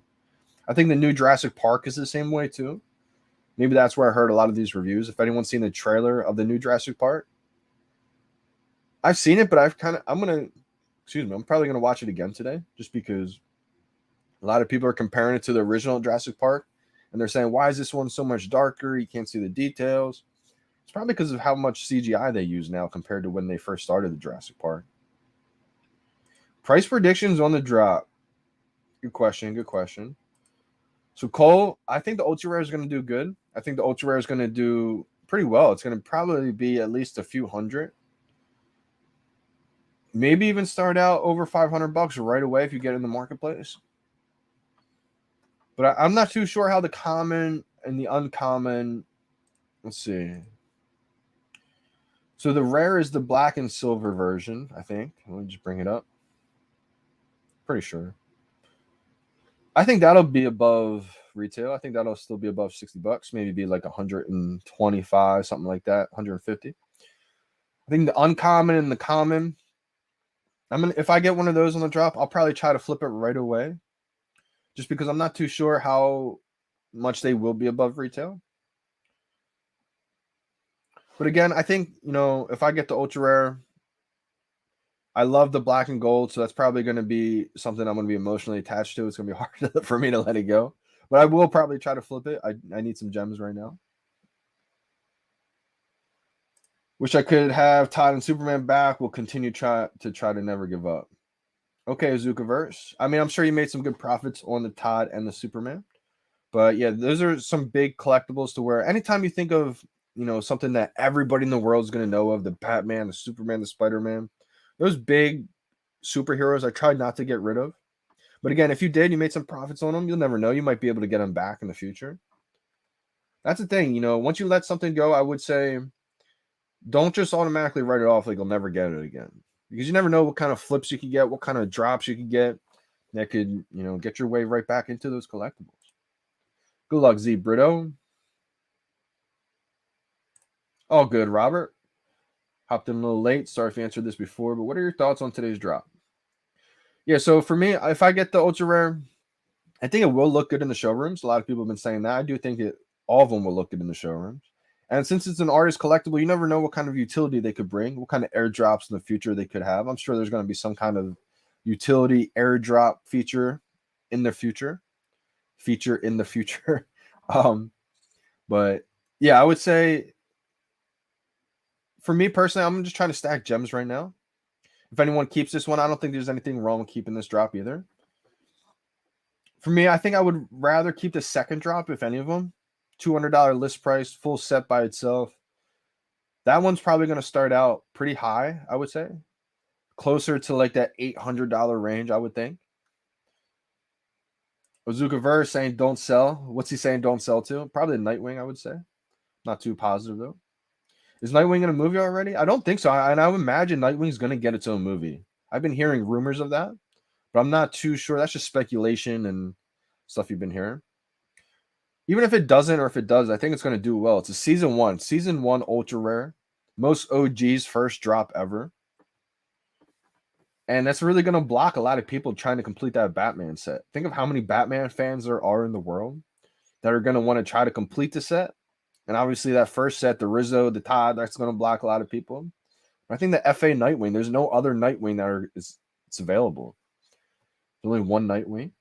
I think the new Jurassic Park is the same way too. Maybe that's where I heard a lot of these reviews. If anyone's seen the trailer of the new Jurassic Park, I've seen it, but I'm probably going to watch it again today just because a lot of people are comparing it to the original Jurassic Park. And they're saying, why is this one so much darker? You can't see the details. It's probably because of how much CGI they use now compared to when they first started the Jurassic Park. Price predictions on the drop. Good question. So Cole, I think the Ultra Rare is going to do good. I think the Ultra Rare is going to do pretty well. It's going to probably be at least a few hundred. Maybe even start out over $500 right away if you get in the marketplace. But I'm not too sure how the common and the uncommon. Let's see. So the rare is the black and silver version, I think. Let me just bring it up. Pretty sure. I think that'll be above retail. I think that'll still be above $60. Maybe be like 125, something like that, 150. I think the uncommon and the common. If I get one of those on the drop, I'll probably try to flip it right away. Just because I'm not too sure how much they will be above retail. But again, I think, if I get the ultra rare, I love the black and gold, so that's probably going to be something I'm going to be emotionally attached to. It's going to be hard for me to let it go, but I will probably try to flip it. I need some gems right now. Wish I could have Todd and Superman back. We'll continue try to never give up. Okay, Azukaverse. I mean, I'm sure you made some good profits on the Todd and the Superman. But yeah, those are some big collectibles to where anytime you think of, something that everybody in the world is going to know of, the Batman, the Superman, the Spider-Man, those big superheroes I tried not to get rid of. But again, if you did, you made some profits on them, you'll never know. You might be able to get them back in the future. That's the thing, once you let something go, I would say don't just automatically write it off like you'll never get it again. Because you never know what kind of flips you could get, what kind of drops you could get that could, get your way right back into those collectibles. Good luck, Z Brito. All good, Robert. Hopped in a little late. Sorry if you answered this before, but what are your thoughts on today's drop? Yeah, so for me, if I get the ultra rare, I think it will look good in the showrooms. A lot of people have been saying that. I do think all of them will look good in the showrooms. And since it's an artist collectible, you never know what kind of utility they could bring, what kind of airdrops in the future they could have. I'm sure there's going to be some kind of utility airdrop feature in the future. But yeah, I would say for me personally, I'm just trying to stack gems right now. If anyone keeps this one, I don't think there's anything wrong with keeping this drop either. For me, I think I would rather keep the second drop, if any of them. $200 list price, full set by itself. That one's probably going to start out pretty high, I would say. Closer to like that $800 range, I would think. Ozukaverse saying don't sell. What's he saying don't sell to? Probably Nightwing, I would say. Not too positive, though. Is Nightwing in a movie already? I don't think so. And I would imagine Nightwing's going to get its own movie. I've been hearing rumors of that, but I'm not too sure. That's just speculation and stuff you've been hearing. Even if it doesn't or if it does, I think it's going to do well. It's a season one ultra rare. Most OG's first drop ever. And that's really going to block a lot of people trying to complete that Batman set. Think of how many Batman fans there are in the world that are going to want to try to complete the set. And obviously that first set, the Rizzo, the Todd, that's going to block a lot of people. I think the FA Nightwing, there's no other Nightwing that it's available. There's only one Nightwing.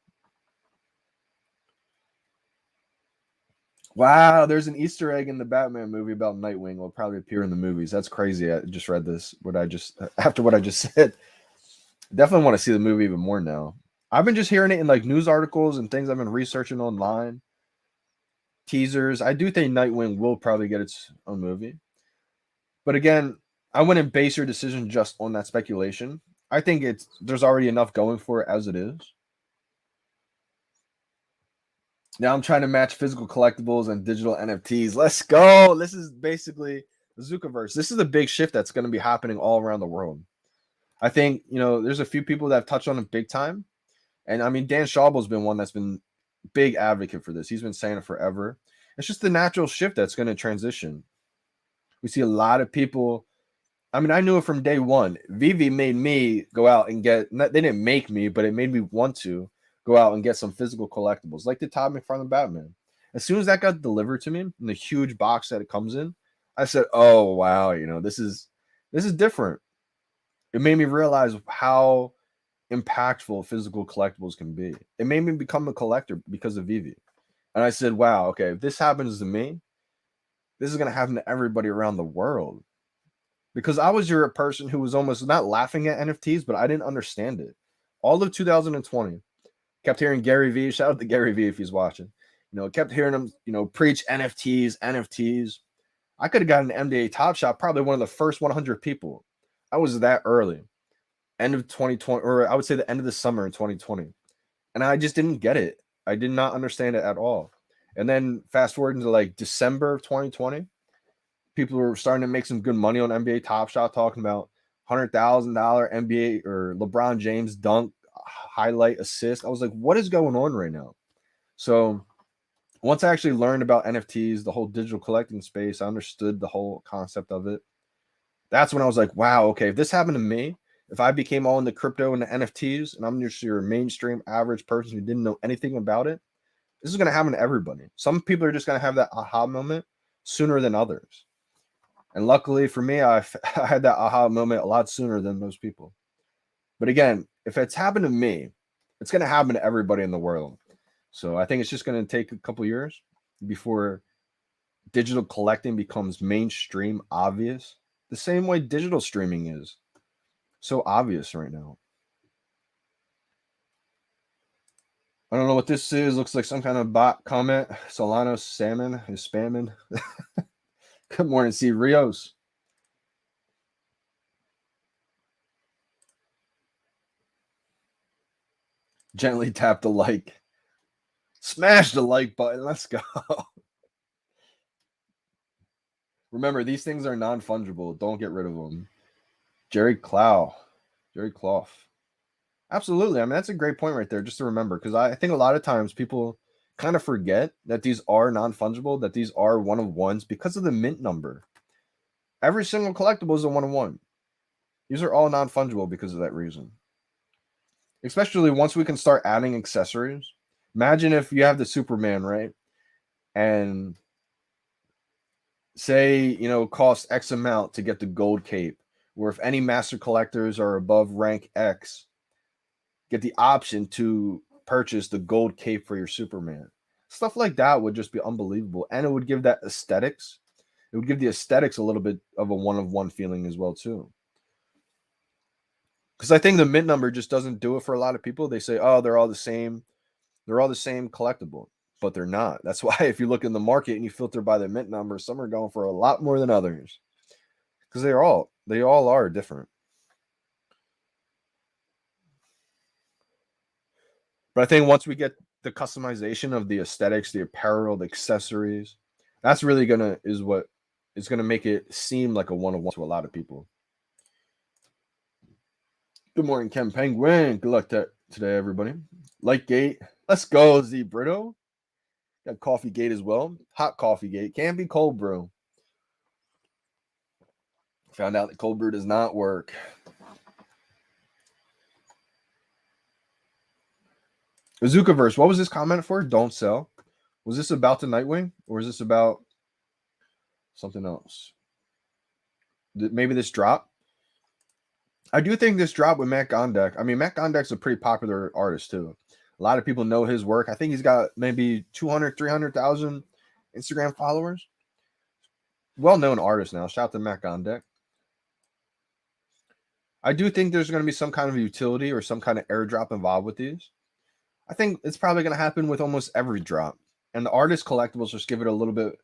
Wow, there's an Easter egg in the Batman movie about Nightwing. Will probably appear in the movies. That's crazy. I just read this. After what I just said, definitely want to see the movie even more now. I've been just hearing it in like news articles and things I've been researching online. Teasers. I do think Nightwing will probably get its own movie. But again, I wouldn't base your decision just on that speculation. I think there's already enough going for it as it is. Now I'm trying to match physical collectibles and digital NFTs. Let's go. This is basically the Zukaverse. This is a big shift that's going to be happening all around the world. I think, there's a few people that have touched on it big time. And I mean, Dan Schaubel's been one that's been big advocate for this. He's been saying it forever. It's just the natural shift that's going to transition. We see a lot of people. I mean, I knew it from day one. VeVe made me go out and they didn't make me, but it made me want to go out and get some physical collectibles, like the Todd McFarlane Batman. As soon as that got delivered to me in the huge box that it comes in, I said, "Oh wow, this is different." It made me realize how impactful physical collectibles can be. It made me become a collector because of VeVe, and I said, "Wow, okay, if this happens to me, this is going to happen to everybody around the world." Because I was your person who was almost not laughing at NFTs, but I didn't understand it. All of 2020. Kept hearing Gary Vee. Shout out to Gary Vee if he's watching. Kept hearing him, preach NFTs. I could have gotten an MDA Top Shot, probably one of the first 100 people. I was that early. End of 2020, or I would say the end of the summer in 2020. And I just didn't get it. I did not understand it at all. And then fast forward into like December of 2020, people were starting to make some good money on NBA Top Shot, talking about $100,000 NBA or LeBron James dunk highlight assist. I was like, what is going on right now? So once I actually learned about NFTs, the whole digital collecting space, I understood the whole concept of it. That's when I was like, wow, okay, if this happened to me, if I became all into crypto and the NFTs and I'm just your mainstream average person who didn't know anything about it, this is going to happen to everybody. Some people are just going to have that aha moment sooner than others. And luckily for me, I had that aha moment a lot sooner than most people. But again, if it's happened to me, it's going to happen to everybody in the world. So I think it's just going to take a couple years before digital collecting becomes mainstream obvious, the same way digital streaming is so obvious right now. I don't know what this is. Looks like some kind of bot comment. Solano Salmon is spamming. Good morning, C. Rios. Gently tap the like. Smash the like button. Let's go. Remember, these things are non-fungible. Don't get rid of them. Jerry Clough. Absolutely. I mean, that's a great point right there, just to remember, because I think a lot of times people kind of forget that these are non-fungible, that these are one-of-ones because of the mint number. Every single collectible is a one-of-one. These are all non-fungible because of that reason. Especially once we can start adding accessories. Imagine if you have the Superman, right? And say, you know, cost X amount to get the gold cape, where if any master collectors are above rank X, get the option to purchase the gold cape for your Superman. Stuff like that would just be unbelievable. And it would give that aesthetics. It would give the aesthetics a little bit of a one-of-one feeling as well, too. Because I think the mint number just doesn't do it for a lot of people. They say, oh, they're all the same. They're all the same collectible. But they're not. That's why if you look in the market and you filter by the mint number, some are going for a lot more than others. Because they all are different. But I think once we get the customization of the aesthetics, the apparel, the accessories, that's really what is gonna make it seem like a one-of-one to a lot of people. Good morning, Ken Penguin. Good luck today, everybody. Light Gate. Let's go, Z Brito. Got Coffee Gate as well. Hot Coffee Gate. Can't be cold brew. Found out that cold brew does not work. Bazookaverse, what was this comment for? Don't sell. Was this about the Nightwing? Or is this about something else? Maybe this drop? I do think this drop with Matt Gondek. I mean, Matt Gondek's a pretty popular artist, too. A lot of people know his work. I think he's got maybe 200, 300,000 Instagram followers. Well-known artist now. Shout out to Matt Gondek. I do think there's going to be some kind of utility or some kind of airdrop involved with these. I think it's probably going to happen with almost every drop. And the artist collectibles just give it a little bit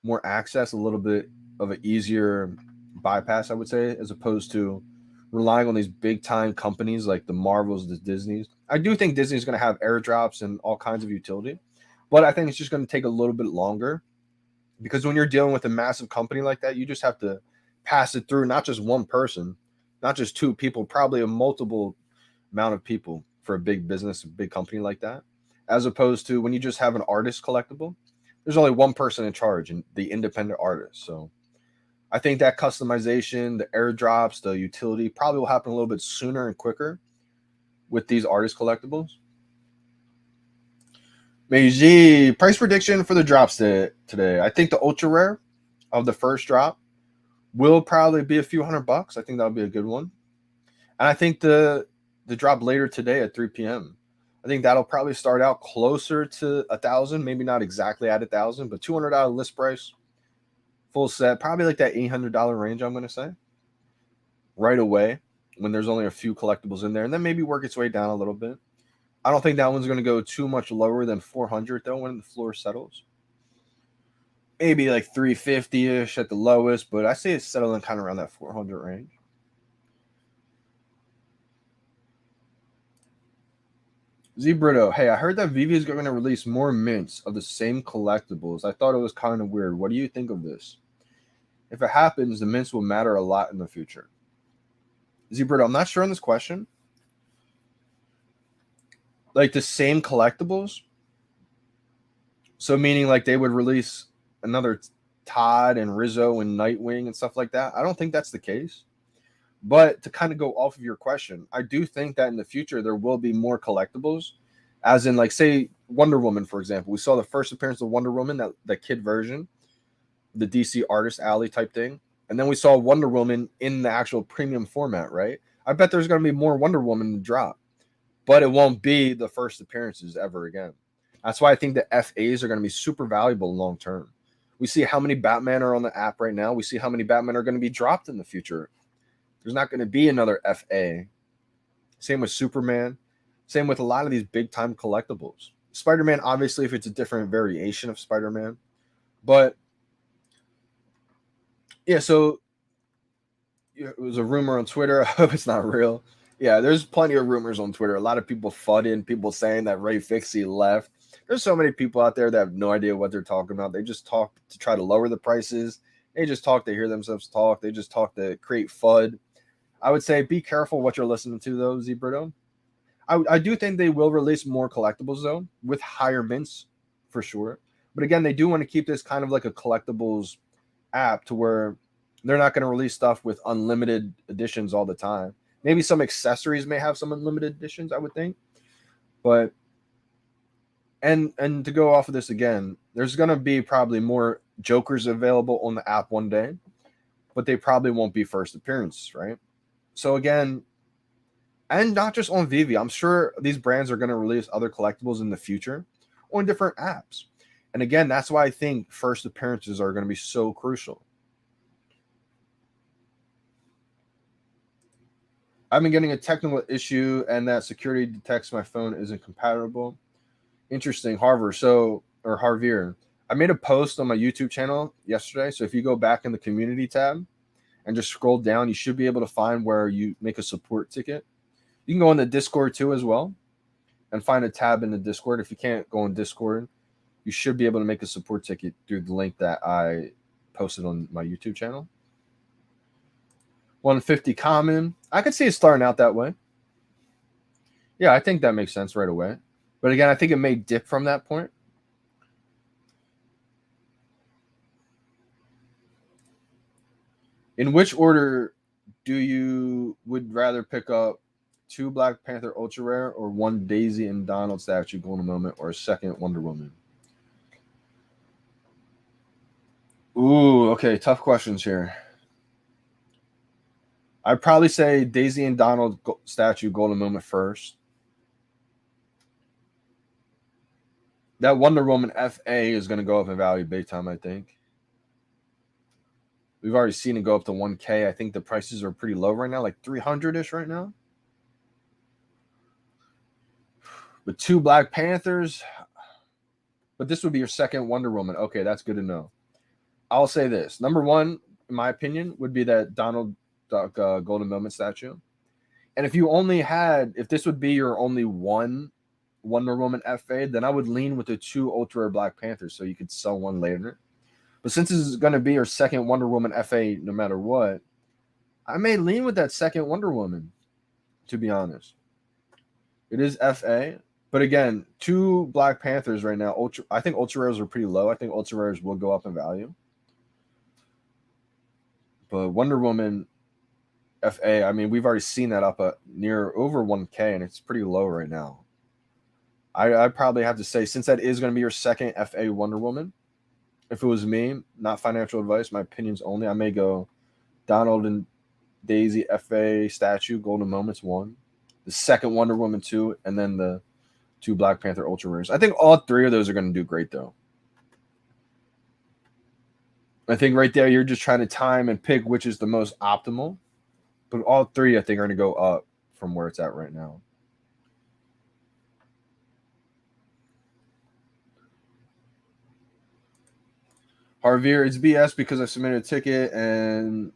more access, a little bit of an easier bypass, I would say, as opposed to relying on these big-time companies like the Marvels, the Disneys. I do think Disney's going to have airdrops and all kinds of utility, but I think it's just going to take a little bit longer because when you're dealing with a massive company like that, you just have to pass it through not just one person, not just two people, probably a multiple amount of people for a big business, a big company like that, as opposed to when you just have an artist collectible, there's only one person in charge and the independent artist. So I think that customization, the airdrops, the utility probably will happen a little bit sooner and quicker with these artist collectibles. Meiji, price prediction for the drops today. I think the ultra rare of the first drop will probably be a few $100. I think that'll be a good one. And I think the drop later today at 3 p.m. I think that'll probably start out closer to 1,000, maybe not exactly at 1,000, but $200 list price, full set, probably like that $800 range, I'm going to say, right away when there's only a few collectibles in there, and then maybe work its way down a little bit. I don't think that one's going to go too much lower than 400 though when the floor settles. Maybe like 350-ish at the lowest, but I say it's settling kind of around that 400 range. Zebrito, hey, I heard that VeVe is going to release more mints of the same collectibles. I thought it was kind of weird. What do you think of this? If it happens, the mints will matter a lot in the future. Zebrito, I'm not sure on this question. Like the same collectibles? So meaning like they would release another Todd and Rizzo and Nightwing and stuff like that? I don't think that's the case. But to kind of go off of your question, I do think that in the future there will be more collectibles, as in like say Wonder Woman, for example. We saw the first appearance of Wonder Woman, that kid version, the DC Artist Alley type thing. And then we saw Wonder Woman in the actual premium format, right? I bet there's going to be more Wonder Woman to drop, but it won't be the first appearances ever again. That's why I think the FAs are going to be super valuable long term. We see how many Batman are on the app right now. We see how many Batman are going to be dropped in the future. There's not going to be another FA. Same with Superman. Same with a lot of these big time collectibles. Spider-Man, obviously, if it's a different variation of Spider-Man. But yeah, so it was a rumor on Twitter. I hope it's not real. Yeah, there's plenty of rumors on Twitter. A lot of people fudding, people saying that Ray Fixie left. There's so many people out there that have no idea what they're talking about. They just talk to try to lower the prices. They just talk to hear themselves talk. They just talk to create FUD. I would say be careful what you're listening to, though, Zebrito. I do think they will release more collectibles, though, with higher mints, for sure. But again, they do want to keep this kind of like a collectibles app to where they're not going to release stuff with unlimited editions all the time. Maybe some accessories may have some unlimited editions, I would think. But and to go off of this again, there's going to be probably more Jokers available on the app one day, but they probably won't be first appearances, right? So again, and not just on VeVe, I'm sure these brands are going to release other collectibles in the future on different apps. And again, that's why I think first appearances are going to be so crucial. I've been getting a technical issue and that security detects my phone isn't compatible. Interesting, Harvier. I made a post on my YouTube channel yesterday. So if you go back in the community tab and just scroll down, you should be able to find where you make a support ticket. You can go on the Discord too as well and find a tab in the Discord. If you can't go on Discord, you should be able to make a support ticket through the link that I posted on my YouTube channel. 150 common. I could see it starting out that way. Yeah, I think that makes sense right away. But again, I think it may dip from that point. In which order do you would rather pick up 2 Black Panther Ultra Rare or 1 Daisy and Donald statue Golden Moment or a second Wonder Woman? Ooh, okay, tough questions here. I'd probably say Daisy and Donald statue Golden Moment first. That Wonder Woman FA is going to go up in value big time, I think. We've already seen it go up to 1K. I think the prices are pretty low right now, like 300-ish right now. But 2 Black Panthers. But this would be your second Wonder Woman. Okay, that's good to know. I'll say this. Number 1, in my opinion, would be that Donald Duck Golden Moment statue. And if this would be your only one Wonder Woman FA, then I would lean with the 2 Ultra Rare Black Panthers so you could sell one later. But since this is going to be your second Wonder Woman FA no matter what, I may lean with that second Wonder Woman, to be honest. It is FA. But again, 2 Black Panthers right now. I think Ultra Rares are pretty low. I think Ultra Rares will go up in value. But Wonder Woman FA, I mean, we've already seen that up near over 1K, and it's pretty low right now. I'd probably have to say, since that is going to be your second FA Wonder Woman, if it was me, not financial advice, my opinions only, I may go Donald and Daisy FA statue, Golden Moments 1, the second Wonder Woman 2, and then the 2 Black Panther Ultra Rares. I think all 3 of those are going to do great, though. I think right there, you're just trying to time and pick which is the most optimal. But all 3, I think, are going to go up from where it's at right now. Harvier, it's BS because I submitted a ticket and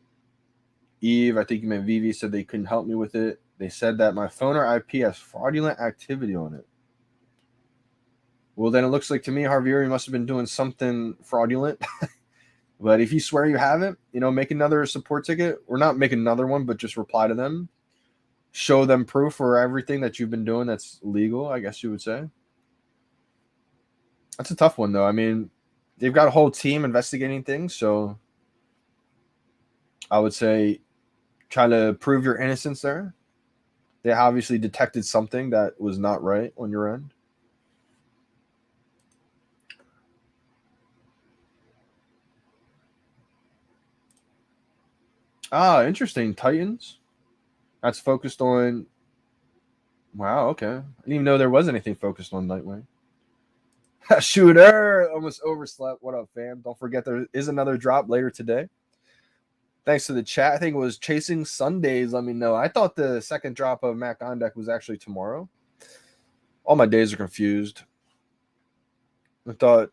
Eve, I think you meant VeVe, said they couldn't help me with it. They said that my phone or IP has fraudulent activity on it. Well, then it looks like to me, Harvier, you must have been doing something fraudulent. But if you swear you haven't, make another support ticket, or not make another one, but just reply to them. Show them proof for everything that you've been doing that's legal, I guess you would say. That's a tough one, though. I mean, they've got a whole team investigating things, so I would say try to prove your innocence there. They obviously detected something that was not right on your end. Ah, interesting. Titans. That's focused on. Wow, okay. I didn't even know there was anything focused on Nightwing. Shooter almost overslept. What up, fam? Don't forget there is another drop later today. Thanks to the chat. I think it was Chasing Sundays. Let me know. I thought the second drop of Matt Gondek was actually tomorrow. All my days are confused. I thought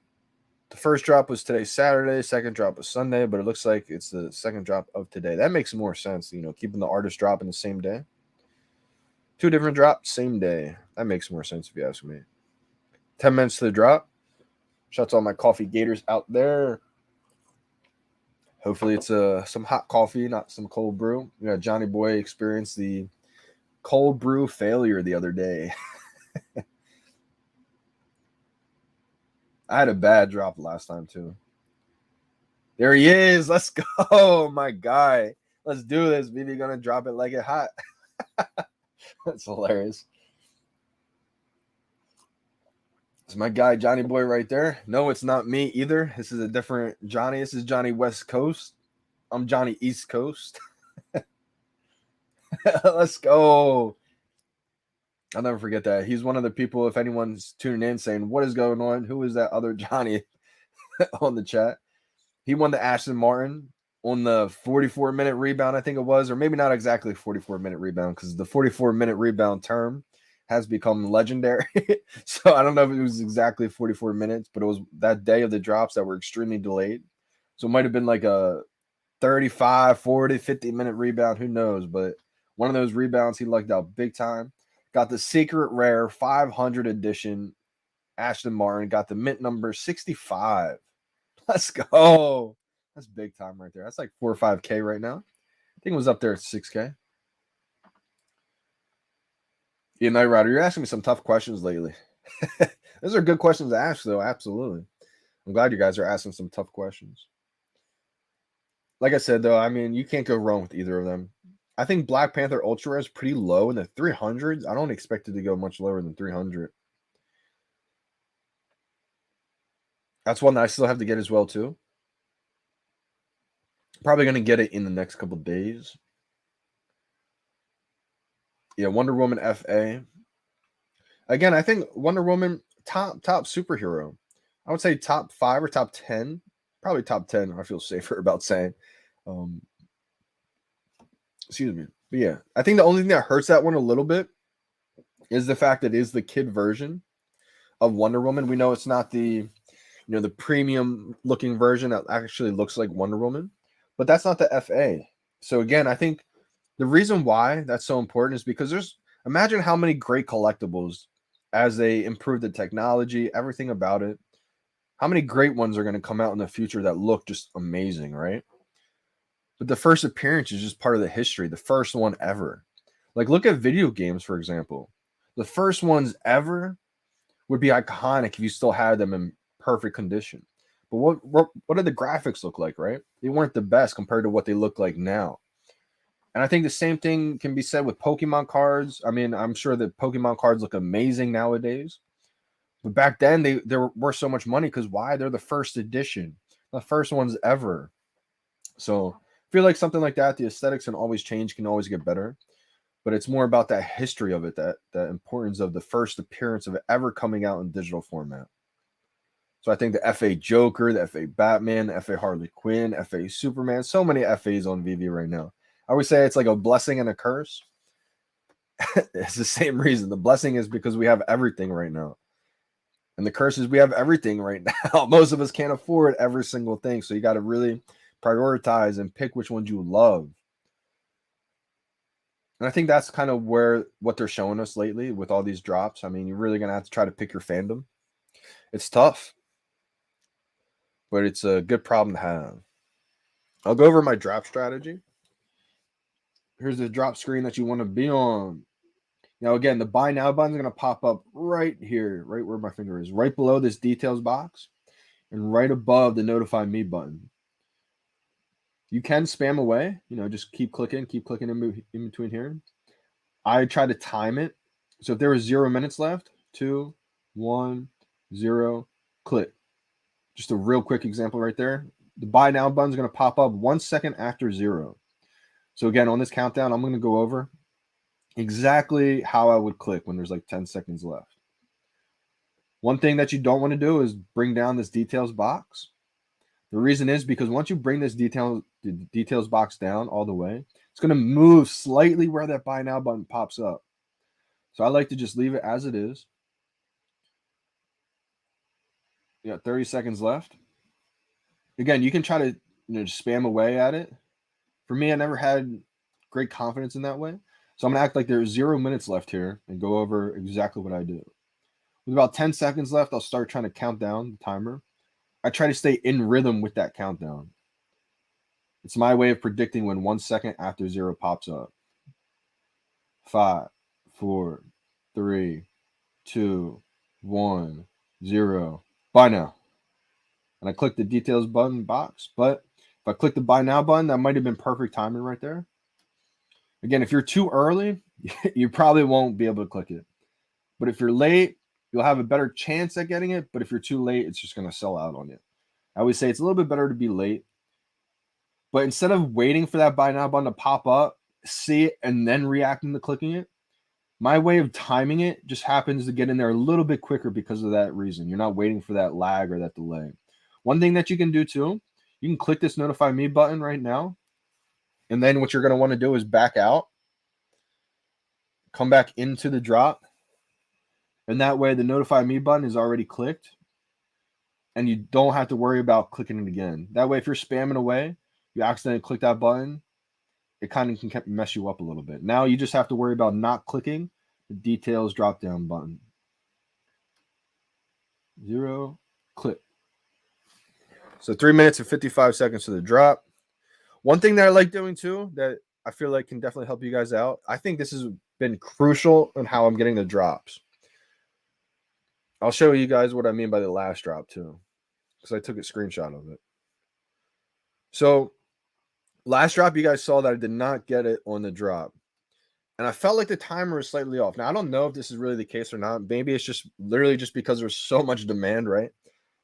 the first drop was today, Saturday. Second drop was Sunday, but it looks like it's the second drop of today. That makes more sense, keeping the artist drop in the same day. 2 different drops, same day. That makes more sense if you ask me. 10 minutes to the drop. Shouts to all my coffee gators out there. Hopefully it's some hot coffee, not some cold brew. Johnny Boy experienced the cold brew failure the other day. I had a bad drop last time too. There he is. Let's go, my guy. Let's do this. VeVe gonna drop it like it hot. That's hilarious. It's my guy Johnny Boy right there. No, it's not me either. This is a different Johnny. This is Johnny West Coast. I'm Johnny East Coast. Let's go. I'll never forget that. He's one of the people, if anyone's tuning in saying, what is going on? Who is that other Johnny on the chat? He won the Aston Martin on the 44-minute rebound, I think it was, or maybe not exactly 44-minute rebound, because the 44-minute rebound term has become legendary. So I don't know if it was exactly 44 minutes, but it was that day of the drops that were extremely delayed. So it might have been like a 35, 40, 50-minute rebound. Who knows? But one of those rebounds, he lucked out big time. Got the secret rare 500 edition Aston Martin. Got the mint number 65. Let's go. That's big time right there. That's like 4 or 5K right now. I think it was up there at 6K. Yeah, Night Rider, you're asking me some tough questions lately. Those are good questions to ask, though. Absolutely. I'm glad you guys are asking some tough questions. Like I said, though, I mean, you can't go wrong with either of them. I think Black Panther Ultra is pretty low in the 300s. I don't expect it to go much lower than 300. That's one that I still have to get as well, too. Probably going to get it in the next couple days. Yeah, Wonder Woman FA. Again, I think Wonder Woman, top superhero. I would say top 5 or top 10. Probably top 10. I feel safer about saying. Excuse me. But yeah, I think the only thing that hurts that one a little bit is the fact that it is the kid version of Wonder Woman. We know it's not the, the premium looking version that actually looks like Wonder Woman, but that's not the FA. So again, I think the reason why that's so important is because imagine how many great collectibles as they improve the technology, everything about it, how many great ones are going to come out in the future that look just amazing, right? But the first appearance is just part of the history, the first one ever. Like, look at video games, for example. The first ones ever would be iconic if you still had them in perfect condition. But what did the graphics look like, right? They weren't the best compared to what they look like now. And I think the same thing can be said with Pokemon cards. I mean, I'm sure that Pokemon cards look amazing nowadays. But back then, they were worth so much money because why? They're the first edition, the first ones ever. So I feel like something like that, the aesthetics can always change, can always get better. But it's more about that history of it, that importance of the first appearance of it ever coming out in digital format. So I think the FA Joker, the FA Batman, the FA Harley Quinn, FA Superman, so many FAs on VeVe right now. I always say it's like a blessing and a curse. It's the same reason. The blessing is because we have everything right now. And the curse is we have everything right now. Most of us can't afford every single thing. So you got to really prioritize and pick which ones you love. And I think that's kind of what they're showing us lately with all these drops. I mean, you're really going to have to try to pick your fandom. It's tough, but it's a good problem to have. I'll go over my drop strategy. Here's the drop screen that you want to be on. Now, again, the buy now button is going to pop up right here, right where my finger is, right below this details box and right above the notify me button. You can spam away, just keep clicking in between here. I try to time it. So if there was 0 minutes left, 2, 1, 0, click. Just a real quick example right there. The buy now button is going to pop up 1 second after 0. So again, on this countdown, I'm going to go over exactly how I would click when there's like 10 seconds left. One thing that you don't want to do is bring down this details box. The reason is because once you bring this details box down all the way, it's going to move slightly where that buy now button pops up. So I like to just leave it as it is. You got 30 seconds left. Again, you can try to just spam away at it. For me, I never had great confidence in that way. So I'm going to act like there's 0 minutes left here and go over exactly what I do. With about 10 seconds left, I'll start trying to count down the timer. I try to stay in rhythm with that countdown. It's my way of predicting when 1 second after 0 pops up. 5, 4, 3, 2, 1, 0. Buy now. And I click the details button box. But if I click the buy now button, that might have been perfect timing right there. Again, if you're too early, you probably won't be able to click it. But if you're late, you'll have a better chance at getting it. But if you're too late, it's just going to sell out on you. I always say it's a little bit better to be late. But instead of waiting for that buy now button to pop up, see it, and then reacting to clicking it, my way of timing it just happens to get in there a little bit quicker because of that reason. You're not waiting for that lag or that delay. One thing that you can do too, you can click this notify me button right now. And then what you're going to want to do is back out, come back into the drop. And that way the notify me button is already clicked. And you don't have to worry about clicking it again. That way, if you're spamming away, you accidentally click that button, it kind of can mess you up a little bit. Now you just have to worry about not clicking the details drop down button. 0, click. So 3 minutes and 55 seconds to the drop. One thing that I like doing too that I feel like can definitely help you guys out. I think this has been crucial in how I'm getting the drops. I'll show you guys what I mean by the last drop too, because I took a screenshot of it. So last drop, you guys saw that I did not get it on the drop. And I felt like the timer was slightly off. Now, I don't know if this is really the case or not. Maybe it's just literally just because there's so much demand, right?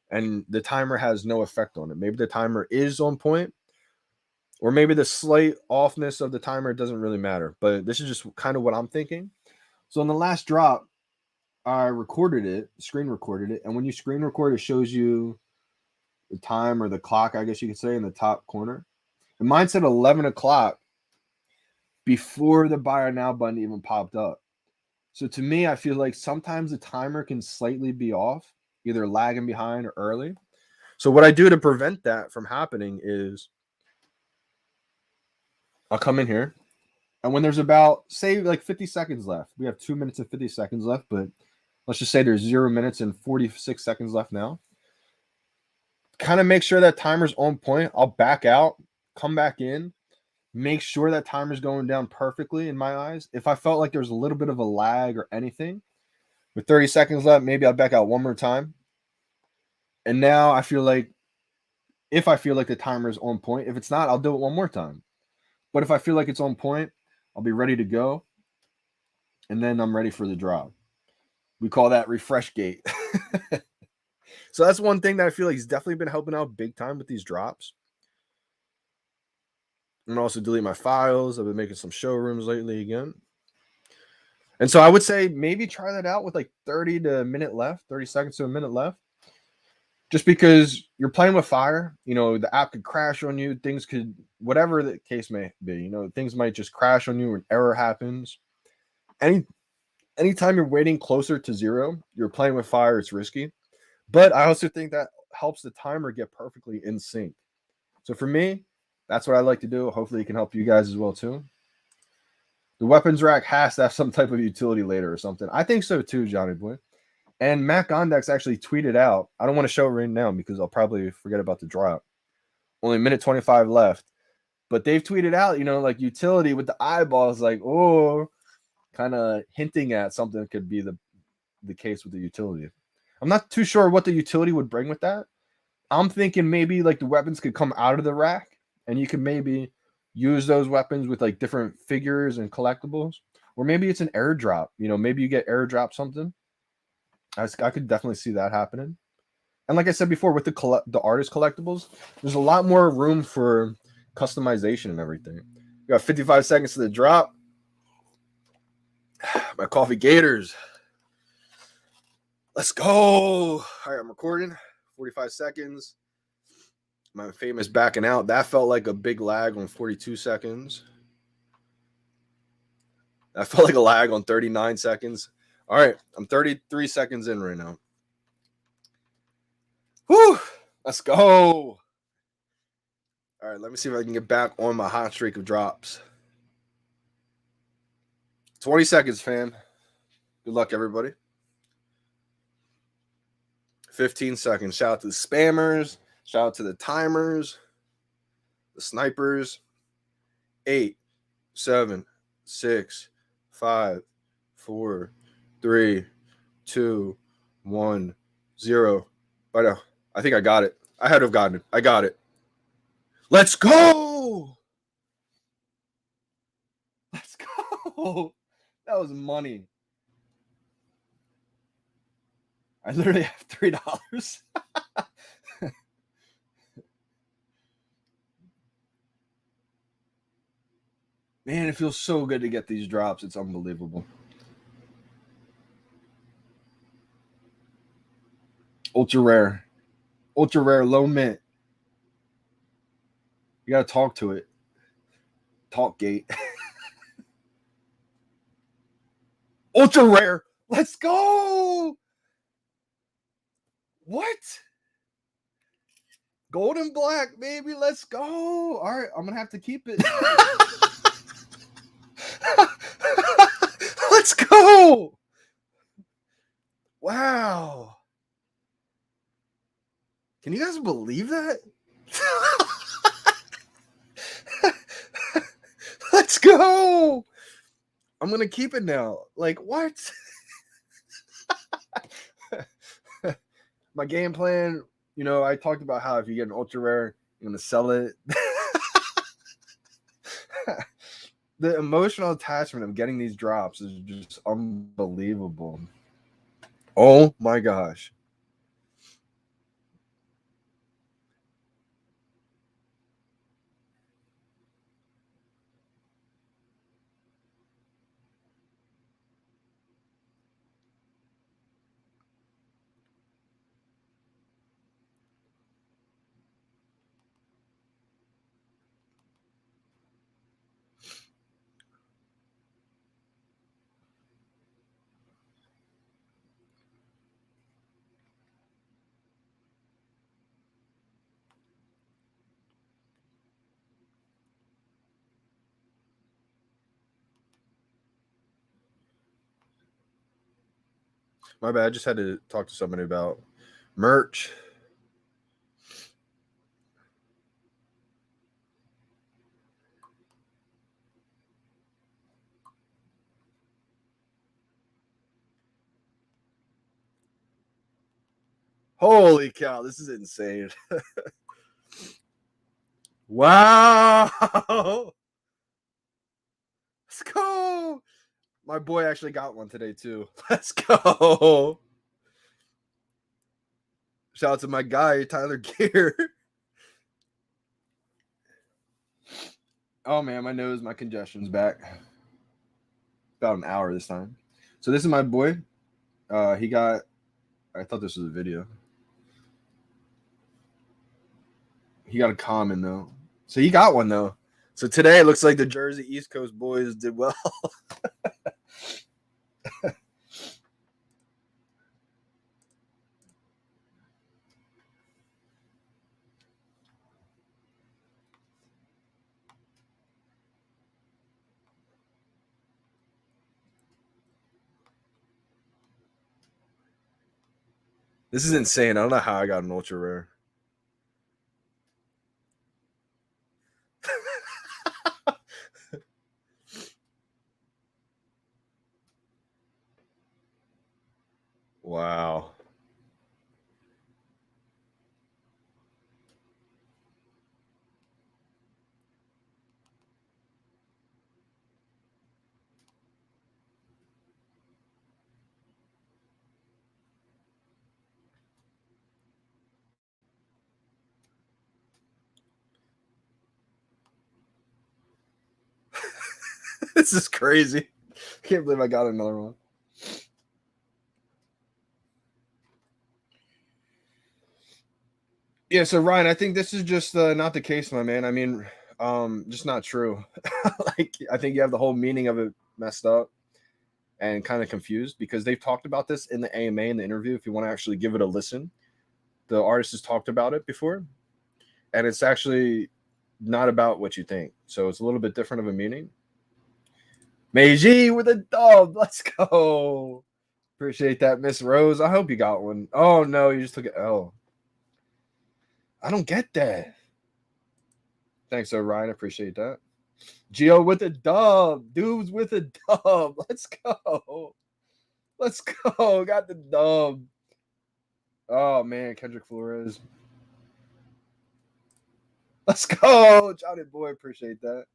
And the timer has no effect on it. Maybe the timer is on point, or maybe the slight offness of the timer doesn't really matter. But this is just kind of what I'm thinking. So in the last drop, I recorded it, screen recorded it. And when you screen record, it shows you the time or the clock, I guess you could say, in the top corner. And mine said 11 o'clock before the buy now button even popped up. So to me, I feel like sometimes the timer can slightly be off, either lagging behind or early. So what I do to prevent that from happening is I'll come in here, and when there's about, say, like 50 seconds left, we have 2 minutes and 50 seconds left, but let's just say there's 0 minutes and 46 seconds left now. Kind of make sure that timer's on point. I'll back out, come back in, make sure that timer's going down perfectly in my eyes. If I felt like there's a little bit of a lag or anything, with 30 seconds left, maybe I'll back out one more time. And now I feel like if I feel like the timer is on point, if it's not, I'll do it one more time. But if I feel like it's on point, I'll be ready to go. And then I'm ready for the drop. We call that refresh gate. So that's one thing that I feel like has definitely been helping out big time with these drops. And also delete my files. I've been making some showrooms lately again. And so I would say maybe try that out with like 30 to a minute left, 30 seconds to a minute left. Just because you're playing with fire, the app could crash on you. Things could, whatever the case may be, things might just crash on you. An error happens. Anytime you're waiting closer to 0, you're playing with fire. It's risky. But I also think that helps the timer get perfectly in sync. So for me, that's what I like to do. Hopefully it can help you guys as well too. The weapons rack has to have some type of utility later or something. I think so too, Johnny boy. And Matt Gondek actually tweeted out. I don't want to show it right now because I'll probably forget about the drop. Only a minute 25 left. But they've tweeted out, like utility with the eyeballs, like, oh, kind of hinting at something could be the case with the utility. I'm not too sure what the utility would bring with that. I'm thinking maybe like the weapons could come out of the rack and you could maybe use those weapons with like different figures and collectibles. Or maybe it's an airdrop. Maybe you get airdrop something. I could definitely see that happening. And like I said before, with the artist collectibles, there's a lot more room for customization and everything. You got 55 seconds to the drop. My coffee gators. Let's go. All right, I'm recording. 45 seconds. My famous backing out. That felt like a big lag on 42 seconds. That felt like a lag on 39 seconds. All right, I'm 33 seconds in right now. Whew, let's go. All right, let me see if I can get back on my hot streak of drops. 20 seconds, fam. Good luck, everybody. 15 seconds. Shout out to the spammers. Shout out to the timers. The snipers. 8, 7, 6, 5, 4, 3, 2, 1, 0. Right now. I think I got it. I had to have gotten it. I got it. Let's go. Let's go. That was money. I literally have $3. Man, it feels so good to get these drops. It's unbelievable. Ultra rare. Ultra rare, low mint. You got to talk to it. Talk gate. Ultra rare. Let's go. What? Gold and black, baby. Let's go. All right, I'm going to have to keep it. Let's go. Wow. Can you guys believe that? Let's go. I'm going to keep it now. Like, what? My game plan, you know, I talked about how if you get an ultra rare, you're going to sell it. The emotional attachment of getting these drops is just unbelievable. Oh my gosh. My bad. I just had to talk to somebody about merch. Holy cow, this is insane. Wow. Let's go. My boy actually got one today, too. Let's go. Shout out to my guy, Tyler Gear. Oh, man, my nose, my congestion's back. About an hour this time. So this is my boy. He got, I thought this was a video. He got a common, though. So he got one, though. So today it looks like the Jersey East Coast boys did well. This is insane. I don't know how I got an ultra rare. Wow. This is crazy. Can't believe I got another one. Yeah, so Ryan, I think this is just not the case, my man. I mean, just not true. Like, I think you have the whole meaning of it messed up and kind of confused because they've talked about this in the AMA in the interview. If you want to actually give it a listen, the artist has talked about it before, and it's actually not about what you think. So it's a little bit different of a meaning. Meiji with a dub. Let's go. Appreciate that, Miss Rose. I hope you got one. Oh no, you just took an L. I don't get that. Thanks, Ryan. Appreciate that. Gio with a dub. Dudes with a dub. Let's go. Let's go. Got the dub. Oh man, Kendrick Flores. Let's go. Johnny boy. Appreciate that.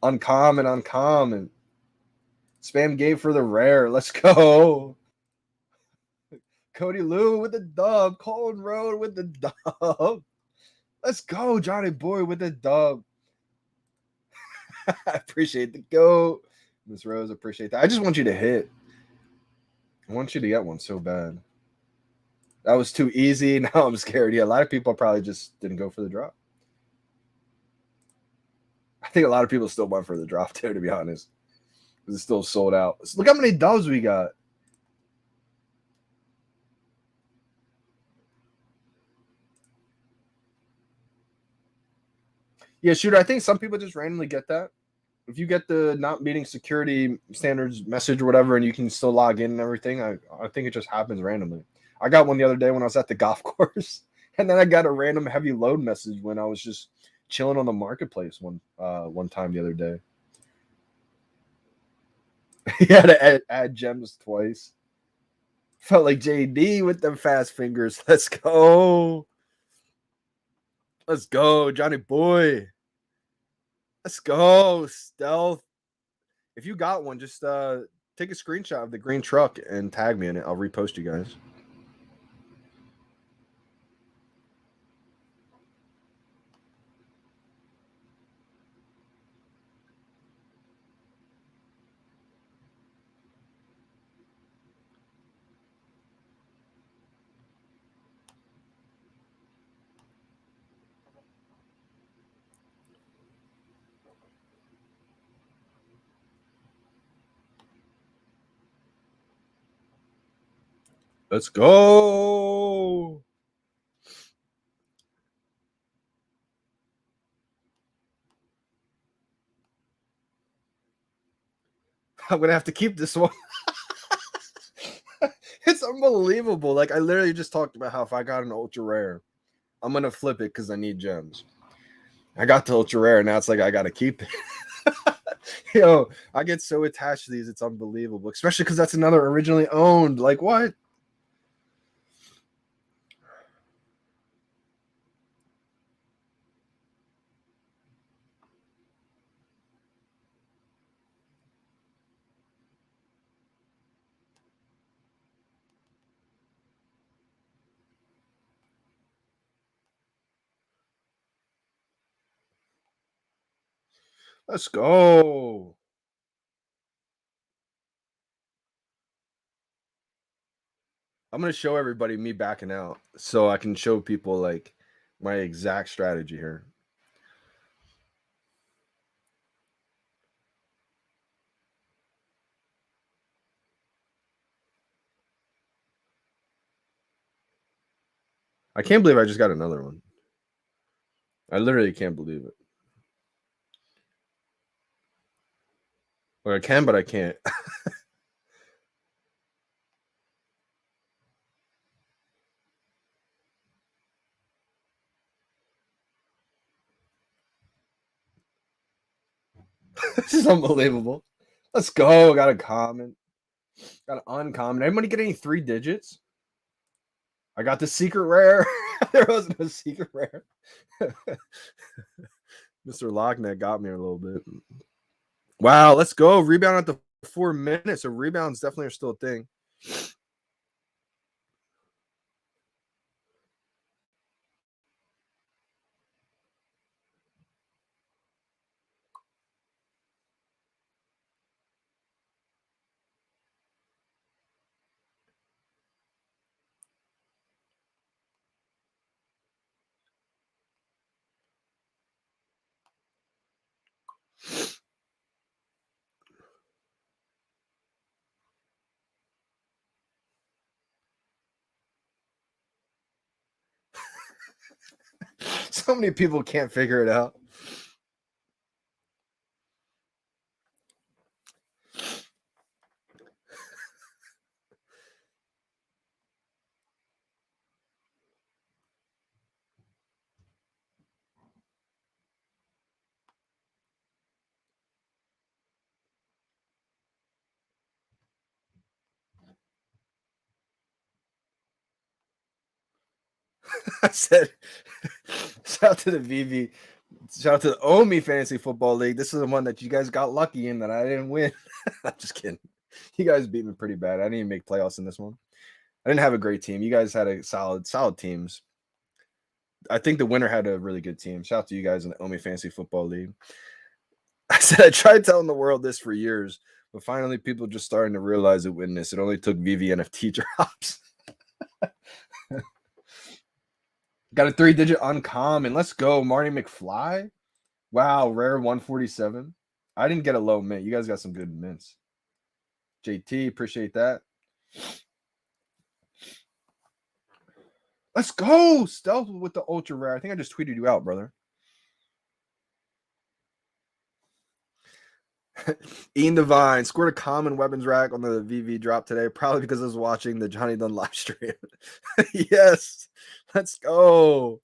Uncommon, uncommon. Spam game for the rare. Let's go. Cody Lou with the dub. Colin Road with the dub. Let's go, Johnny boy with the dub. I appreciate the go. Miss Rose, appreciate that. I just want you to hit. I want you to get one so bad. That was too easy. Now I'm scared. Yeah, a lot of people probably just didn't go for the drop. I think a lot of people still went for the drop too, to be honest. Because it's still sold out. Look how many dubs we got. Yeah, shooter. I think some people just randomly get that. If you get the not meeting security standards message or whatever, and you can still log in and everything, I think it just happens randomly. I got one the other day when I was at the golf course, and then I got a random heavy load message when I was just chilling on the marketplace one time the other day. He had to add gems twice. Felt like JD with them fast fingers. Let's go. Let's go, Johnny boy. Let's go, stealth. If you got one, just take a screenshot of the green truck and tag me in it. I'll repost you guys. Let's go. I'm gonna have to keep this one. It's unbelievable. Like, I literally just talked about how if I got an ultra rare, I'm gonna flip it because I need gems. I got the ultra rare, now it's like I gotta keep it. Yo, I get so attached to these, it's unbelievable. Especially because that's another originally owned. Like, what? Let's go. I'm gonna show everybody me backing out so I can show people like my exact strategy here. I can't believe I just got another one. I literally can't believe it. Or I can, but I can't. This is unbelievable. Let's go. Got a comment. Got an uncommon. Anybody get any 3 digits? I got the secret rare. There was no secret rare. Mr. Locknet got me a little bit. Wow, let's go. Rebound at the 4 minutes. So rebounds definitely are still a thing. So many people can't figure it out. I said, shout out to the VeVe, shout out to the Omi Fantasy Football League. This is the one that you guys got lucky in that I didn't win. I'm just kidding. You guys beat me pretty bad. I didn't even make playoffs in this one. I didn't have a great team. You guys had a solid teams. I think the winner had a really good team. Shout out to you guys in the Omi Fantasy Football League. I said I tried telling the world this for years, but finally people just starting to realize it when this. It only took VeVe NFT drops. Got a 3-digit uncommon. Let's go. Marty McFly. Wow, rare 147. I didn't get a low mint. You guys got some good mints. JT, appreciate that. Let's go. Stealth with the ultra rare. I think I just tweeted you out, brother. Ian Devine scored a common weapons rack on the VeVe drop today, probably because I was watching the Johnny Dunn live stream. Yes, let's go.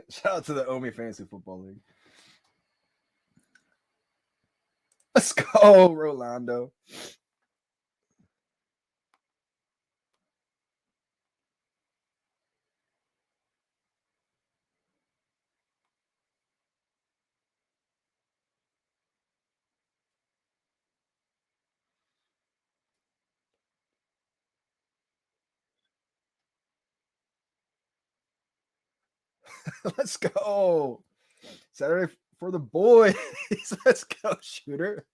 Shout out to the Omi Fantasy Football League. Let's go, Rolando. Let's go. Saturday for the boys. Let's go, Shooter.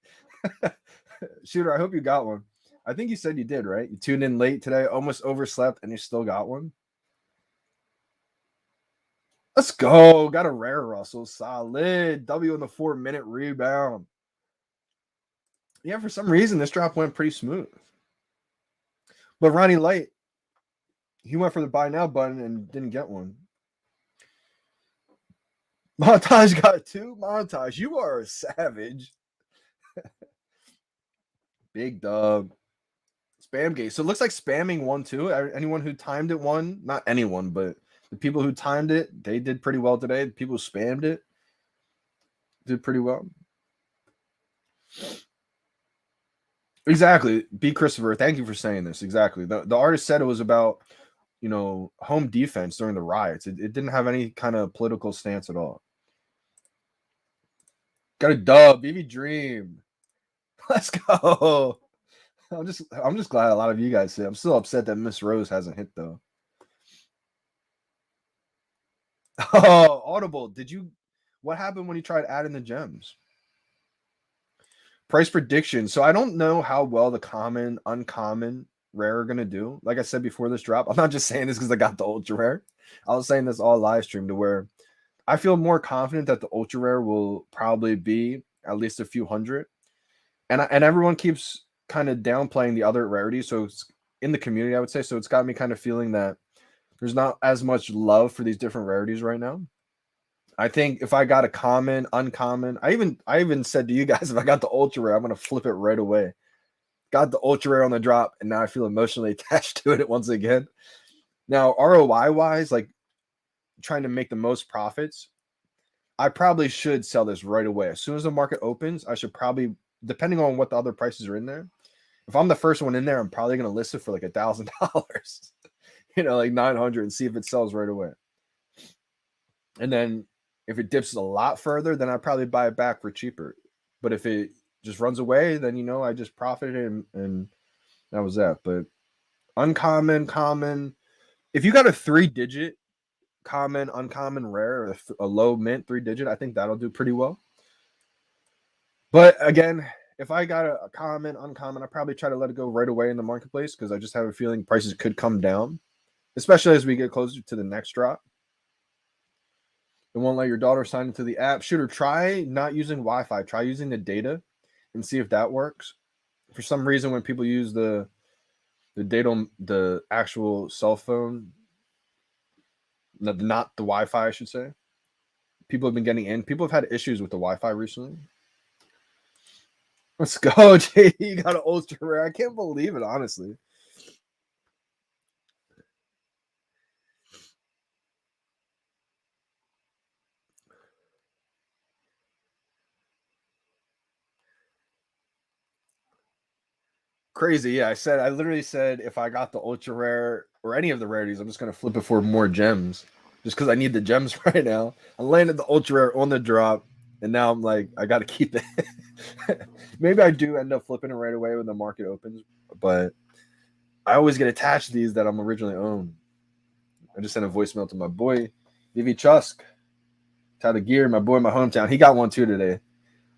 Shooter, I hope you got one. I think you said you did, right? You tuned in late today, almost overslept, and you still got one. Let's go. Got a rare Russell. Solid. W in the 4-minute rebound. Yeah, for some reason, this drop went pretty smooth. But Ronnie Light, he went for the buy now button and didn't get one. Montage got 2. Montage, you are a savage. Big dub. Spam gate. So it looks like spamming won too. Anyone who timed it won. Not anyone, but the people who timed it, they did pretty well today. The people who spammed it did pretty well. Exactly. B. Christopher, thank you for saying this. Exactly. The artist said it was about, home defense during the riots. It didn't have any kind of political stance at all. Got a dub. BB Dream. Let's go. I'm just glad a lot of you guys said. I'm still upset that Miss Rose hasn't hit though. Oh, Audible. What happened when you tried adding the gems? Price prediction. So I don't know how well the common, uncommon, rare are gonna do. Like I said before this drop, I'm not just saying this because I got the ultra rare. I was saying this all live stream to where I feel more confident that the ultra rare will probably be at least a few hundred. And everyone keeps kind of downplaying the other rarities. So it's in the community, I would say. So it's got me kind of feeling that there's not as much love for these different rarities right now. I think if I got a common, uncommon, I even said to you guys, if I got the ultra rare, I'm gonna flip it right away. Got the ultra rare on the drop, and now I feel emotionally attached to it once again. Now, ROI wise, like trying to make the most profits, I probably should sell this right away. As soon as the market opens, I should probably, depending on what the other prices are in there, if I'm the first one in there, I'm probably gonna list it for like $1,000, like 900, and see if it sells right away. And then if it dips a lot further, then I'd probably buy it back for cheaper. But if it just runs away, then I just profited and that was that. But uncommon, common. If you got a 3-digit common, uncommon, rare, or a low mint 3-digit, I think that'll do pretty well. But again, if I got a common, uncommon, I probably try to let it go right away in the marketplace because I just have a feeling prices could come down, especially as we get closer to the next drop. It won't let your daughter sign into the app. Shooter, try not using Wi-Fi. Try using the data and see if that works. For some reason, when people use the data, the actual cell phone, not the Wi-Fi, I should say, people have been getting in. People have had issues with the Wi-Fi recently. Let's go, Jay. You got an ultra rare. I can't believe it, honestly. Crazy. Yeah, I literally said if I got the ultra rare or any of the rarities, I'm just gonna flip it for more gems. Just because I need the gems right now. I landed the ultra rare on the drop, and now I'm like, I gotta keep it. Maybe I do end up flipping it right away when the market opens, but I always get attached to these that I'm originally owned. I just sent a voicemail to my boy, VeVe Chusk, Tyler Gear, my boy in my hometown. He got one too today.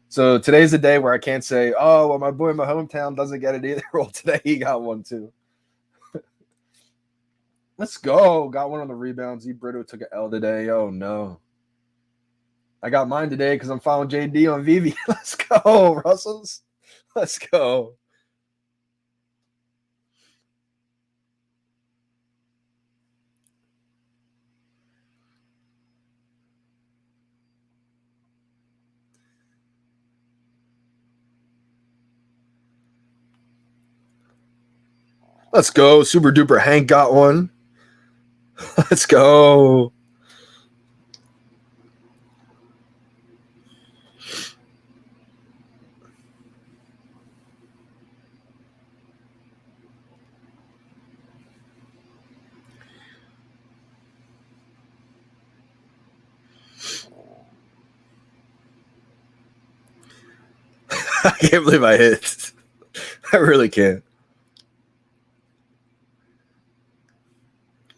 So today's the day where I can't say, oh, well, my boy in my hometown doesn't get it either. Well, today he got one too. Let's go. Got one on the rebounds. E. Brito took an L today. Oh, no. I got mine today because I'm following JD on VeVe. Let's go, Russells. Let's go. Let's go. Super duper Hank got one. Let's go. I can't believe I hit. I really can't.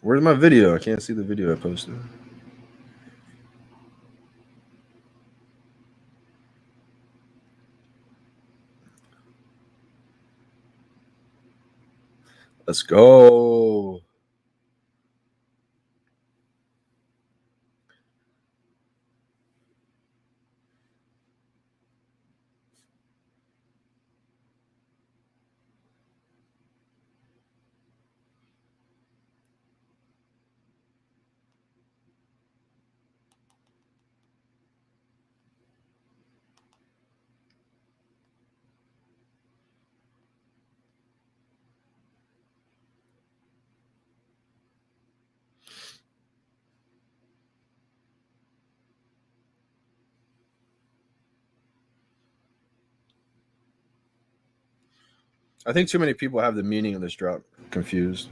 Where's my video? I can't see the video I posted. Let's go. I think too many people have the meaning of this drop confused.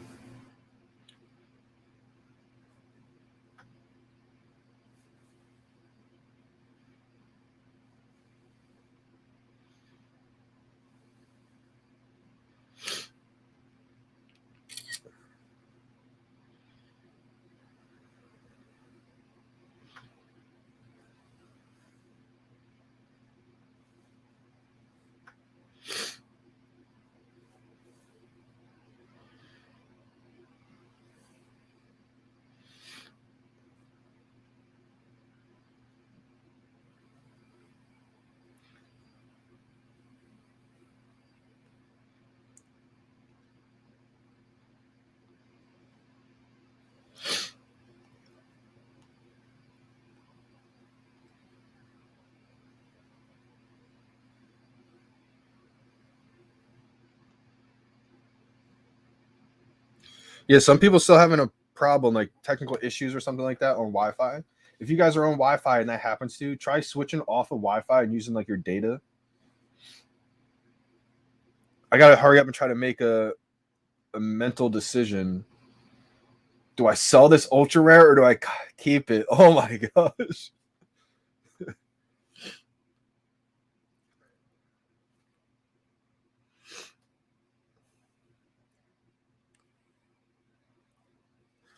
Yeah, some people still having a problem, like technical issues or something like that on Wi-Fi. If you guys are on Wi-Fi and that happens to you, try switching off of Wi-Fi and using like your data. I gotta hurry up and try to make a mental decision. Do I sell this ultra rare or do I keep it? Oh my gosh.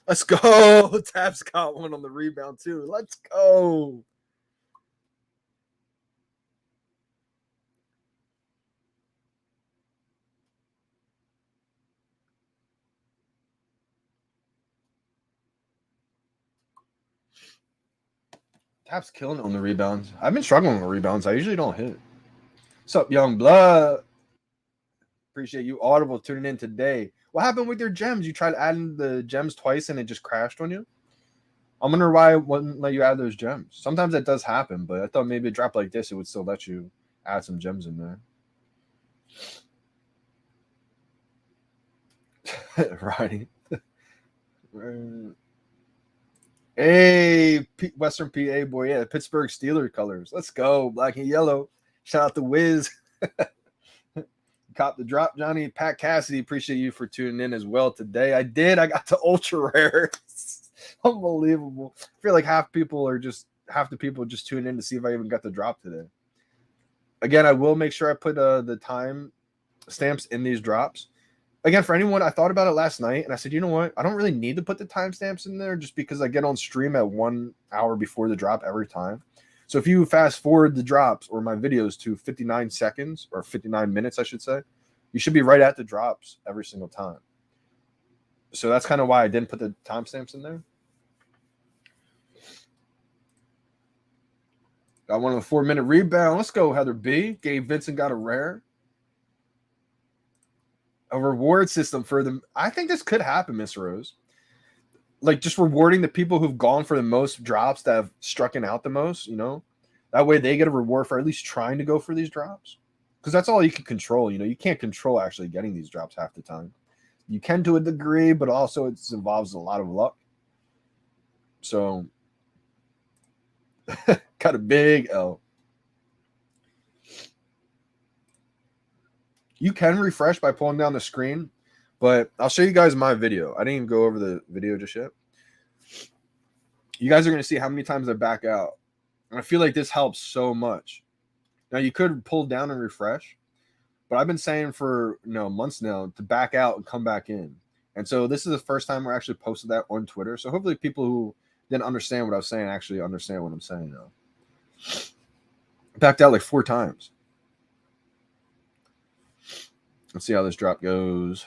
Let's go. Tap's got one on the rebound too. Let's go. Tap's killing it on the rebounds. I've been struggling with rebounds. I usually don't hit. What's up, young blood? Appreciate you, Audible, tuning in today. What happened with your gems? You tried adding the gems twice and it just crashed on you? I'm wondering why it wouldn't let you add those gems. Sometimes that does happen, but I thought maybe a drop like this, it would still let you add some gems in there. Right. Hey, Western PA boy, yeah, Pittsburgh Steelers colors. Let's go, black and yellow. Shout out to Wiz. Cop the drop, Johnny. Pat Cassidy, appreciate you for tuning in as well today. I did. I got to ultra rare. Unbelievable. I feel like half the people just tune in to see if I even got the drop today. Again, I will make sure I put the time stamps in these drops. Again, for anyone, I thought about it last night and I said, you know what? I don't really need to put the timestamps in there just because I get on stream at 1 hour before the drop every time. So if you fast forward the drops or my videos to 59 seconds or 59 minutes, I should say, you should be right at the drops every single time. So that's kind of why I didn't put the timestamps in there. Got one on the 4-minute rebound. Let's go, Heather B. Gabe Vincent got a rare. A reward system for them. I think this could happen, Miss Rose. Like just rewarding the people who've gone for the most drops that have struck out the most, you know? That way they get a reward for at least trying to go for these drops. Because that's all you can control. You know, you can't control actually getting these drops half the time. You can to a degree, but also it involves a lot of luck. So got a big L. You can refresh by pulling down the screen, but I'll show you guys my video. I didn't even go over the video just yet. You guys are going to see how many times I back out. And I feel like this helps so much. Now, you could pull down and refresh, but I've been saying for months now to back out and come back in. And so this is the first time we're actually posted that on Twitter. So hopefully people who didn't understand what I was saying actually understand what I'm saying now. Backed out like 4 times. Let's see how this drop goes.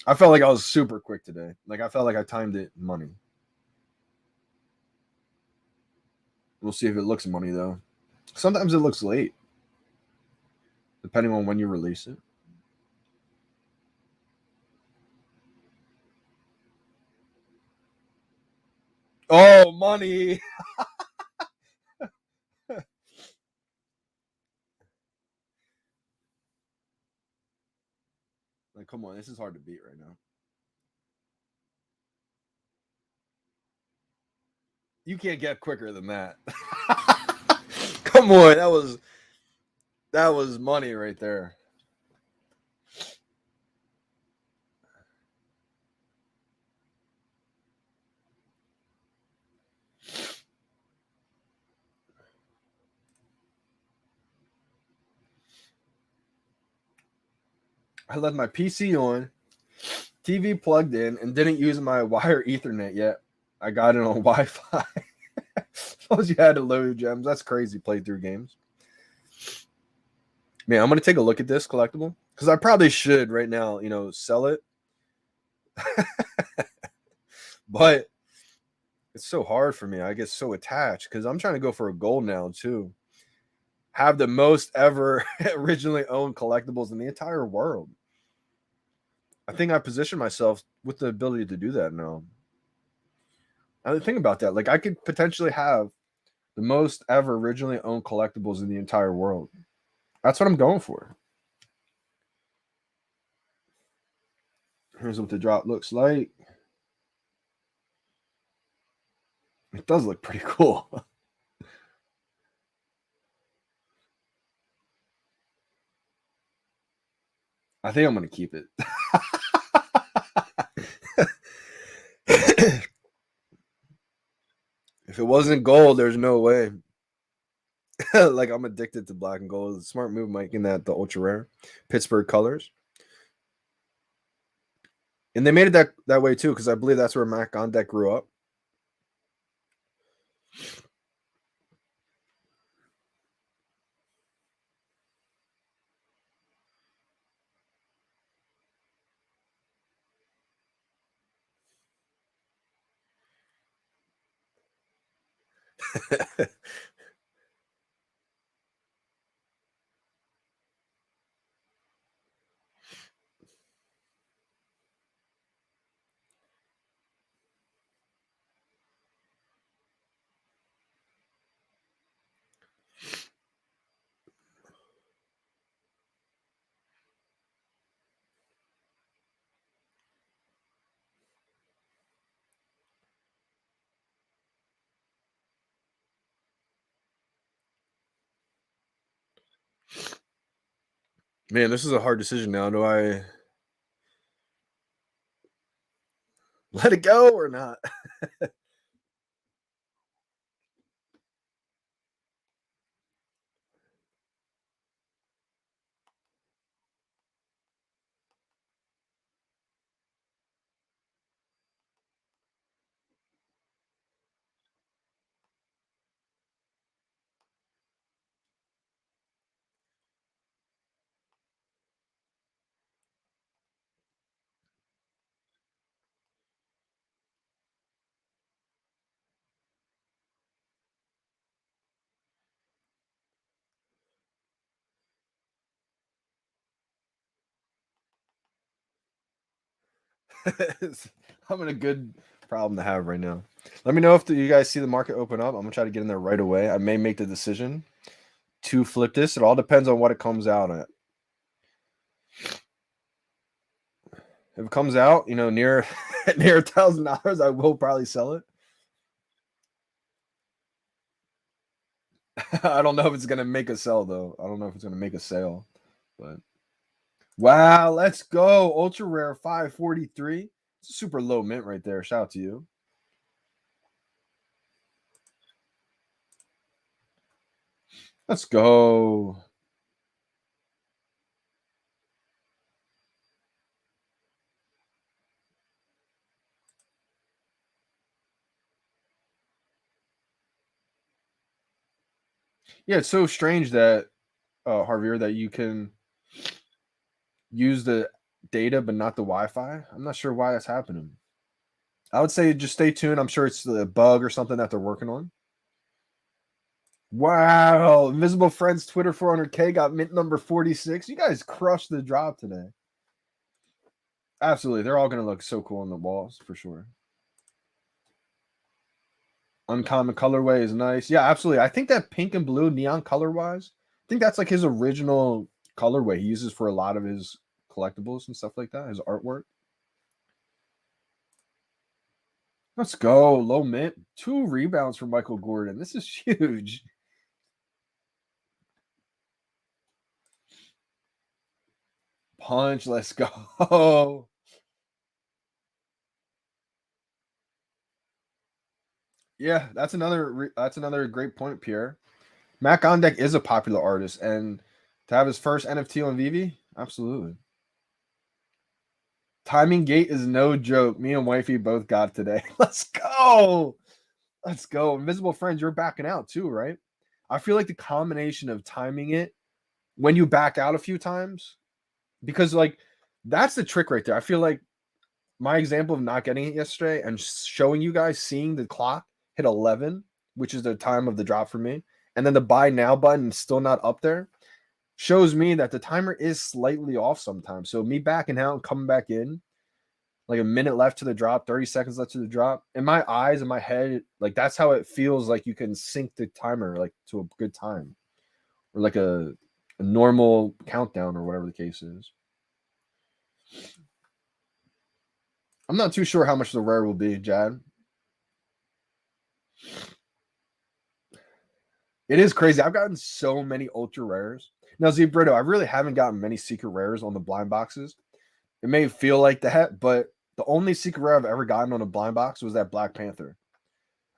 I felt like I was super quick today. Like I felt like I timed it money. We'll see if it looks money though. Sometimes it looks late, depending on when you release it. Oh, money. Like, come on, this is hard to beat right now. You can't get quicker than that. Come on, that was money right there. I left my PC on, TV plugged in, and didn't use my wire Ethernet yet. I got it on Wi-Fi. Suppose you had to load gems. That's crazy. Playthrough games. Man, I'm gonna take a look at this collectible because I probably should right now. Sell it, but it's so hard for me. I get so attached because I'm trying to go for a gold now too. Have the most ever originally owned collectibles in the entire world. I think I position myself with the ability to do that now. I didn't think about that. Like I could potentially have the most ever originally owned collectibles in the entire world. That's what I'm going for. Here's what the drop looks like. does look pretty cool. I think I'm going to keep it. If it wasn't gold, there's no way. Like, I'm addicted to black and gold. It's a smart move making that the ultra rare Pittsburgh colors. And they made it that way too, because I believe that's where Matt Gondek grew up. Man, this is a hard decision now. Do I let it go or not? I'm in a good problem to have right now. Let me know if you guys see the market open up. I'm gonna try to get in there right away. I may make the decision to flip this. It all depends on what it comes out at. If it comes out, near near $1,000, I will probably sell it. I don't know if it's gonna make a sell though. I don't know if it's gonna make a sale, but wow, let's go. Ultra rare 543. It's a super low mint right there. Shout out to you. Let's go. Yeah, it's so strange that Javier, that you can use the data but not the Wi-Fi. I'm not sure why that's happening. I would say just stay tuned. I'm sure it's a bug or something that they're working on. Wow, Invisible Friends Twitter 400K got mint number 46. You guys crushed the drop today. Absolutely, they're all gonna look so cool on the walls for sure. Uncommon colorway is nice. Yeah, absolutely. I think that pink and blue neon color wise, I think that's like his original colorway he uses for a lot of his collectibles and stuff like that, his artwork. Let's go. Low mint. 2 rebounds for Michael Gordon. This is huge. Punch. Let's go. Yeah, that's another great point, Pierre. Matt Gondek is a popular artist, and to have his first NFT on VeVe, absolutely. Timing gate is no joke. Me and wifey both got today. Let's go. Let's go. Invisible Friends, you're backing out too, right? I feel like the combination of timing it when you back out a few times, because like that's the trick right there. I feel like my example of not getting it yesterday and showing you guys seeing the clock hit 11, which is the time of the drop for me, and then the buy now button still not up there, shows me that the timer is slightly off sometimes. So me backing out and coming back in, like a minute left to the drop, 30 seconds left to the drop. In my eyes, in my head, like that's how it feels like you can sync the timer like to a good time. Or like a normal countdown or whatever the case is. I'm not too sure how much the rare will be, Jad. It is crazy. I've gotten so many ultra rares. Now, Z Brito, I really haven't gotten many secret rares on the blind boxes. It may feel like that, but the only secret rare I've ever gotten on a blind box was that Black Panther.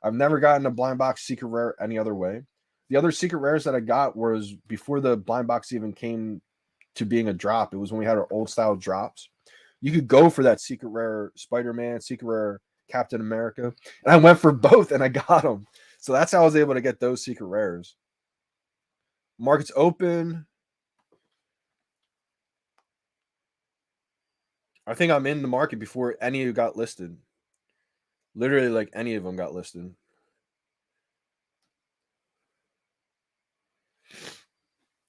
I've never gotten a blind box secret rare any other way. The other secret rares that I got was before the blind box even came to being a drop. It was when we had our old style drops. You could go for that secret rare Spider-Man, secret rare Captain America. And I went for both and I got them. So that's how I was able to get those secret rares. Market's open. I think I'm in the market before any of you got listed. Literally, like any of them got listed.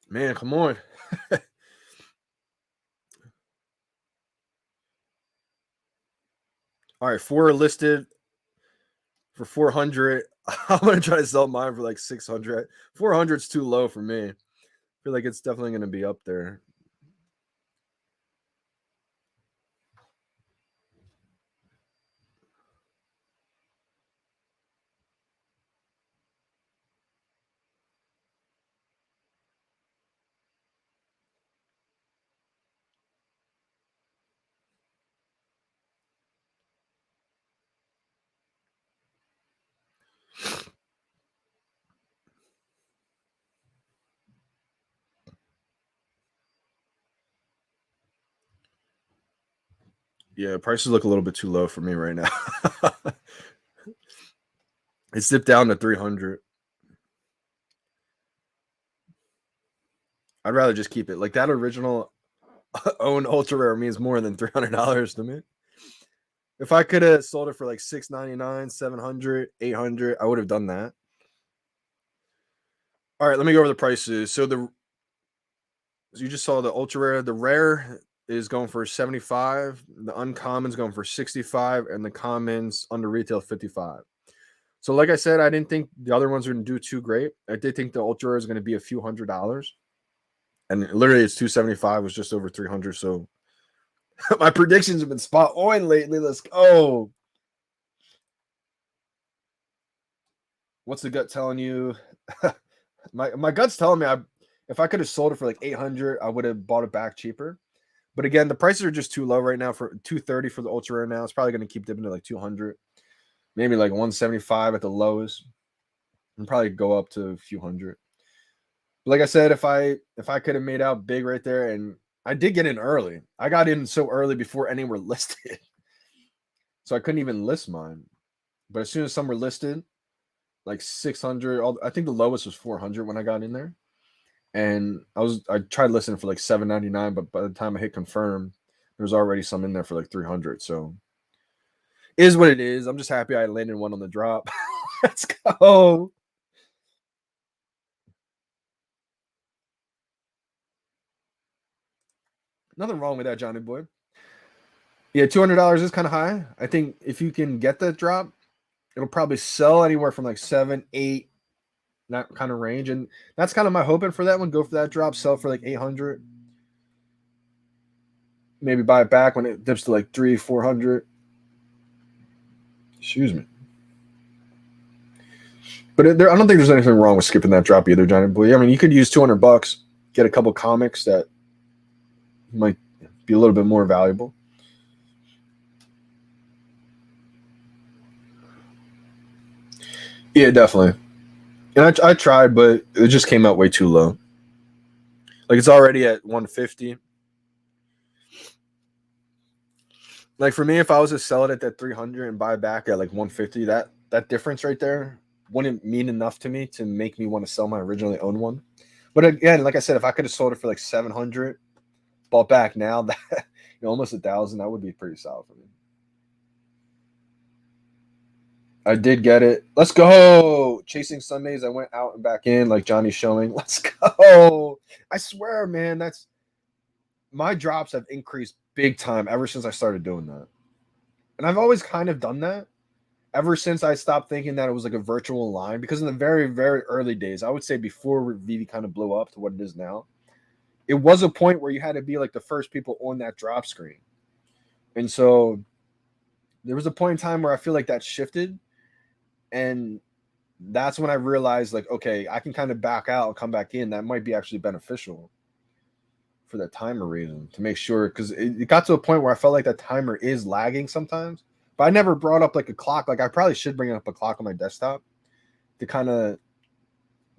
Man, come on. All right, 4 are listed for 400. I'm going to try to sell mine for like 600. 400 is too low for me. I feel like it's definitely going to be up there. Yeah, prices look a little bit too low for me right now. It dipped down to 300. I'd rather just keep it. Like that original own ultra rare means more than $300 to me. If I could have sold it for like $699, 700, 800, I would have done that. All right, let me go over the prices. So you just saw the ultra rare. The rare is going for 75. The uncommon's going for 65, and the commons under retail 55. So, like I said, I didn't think the other ones were going to do too great. I did think the ultra rare is going to be a few $100s, and literally it's 275 was just over 300. So my predictions have been spot on lately. Let's go. What's the gut telling you? my gut's telling me if I could have sold it for like 800, I would have bought it back cheaper. But again, the prices are just too low right now. For 230 for the ultra rare now, it's probably going to keep dipping to like 200, maybe like 175 at the lowest, and probably go up to a few hundred. But like I said, if I could have made out big right there, and I did get in early. I got in so early before any were listed, so I couldn't even list mine. But as soon as some were listed, like 600, I think the lowest was 400 when I got in there. And I tried listening for like $7.99, but by the time I hit confirm, there was already some in there for like 300. So it is what it is. I'm just happy I landed one on the drop. Let's go. Nothing wrong with that, Johnny boy. Yeah, $200 is kind of high. I think if you can get that drop, it'll probably sell anywhere from like 7, 8, that kind of range. And that's kind of my hoping for that one. Go for that drop, sell for like 800. Maybe buy it back when it dips to like 300, 400. Excuse me. But I don't think there's anything wrong with skipping that drop either, Johnny boy. I mean, you could use $200, get a couple comics that might be a little bit more valuable. Yeah, definitely. And I tried, but it just came out way too low. Like it's already at 150. Like for me, if I was to sell it at that 300 and buy back at like 150, that difference right there wouldn't mean enough to me to make me want to sell my originally owned one. But again, like I said, if I could have sold it for like 700, bought back now, that almost 1,000, that would be pretty solid for me. I did get it. Let's go. Chasing Sundays. I went out and back in like Johnny's showing. Let's go. I swear, man, that's my drops have increased big time ever since I started doing that. And I've always kind of done that ever since I stopped thinking that it was like a virtual line. Because in the very, very early days, I would say before VeVe kind of blew up to what it is now, it was a point where you had to be like the first people on that drop screen. And so there was a point in time where I feel like that shifted. And that's when I realized, like, okay, I can kind of back out and come back in. That might be actually beneficial for that timer reason, to make sure, because it got to a point where I felt like that timer is lagging sometimes. But I never brought up like a clock. Like I probably should bring up a clock on my desktop to kind of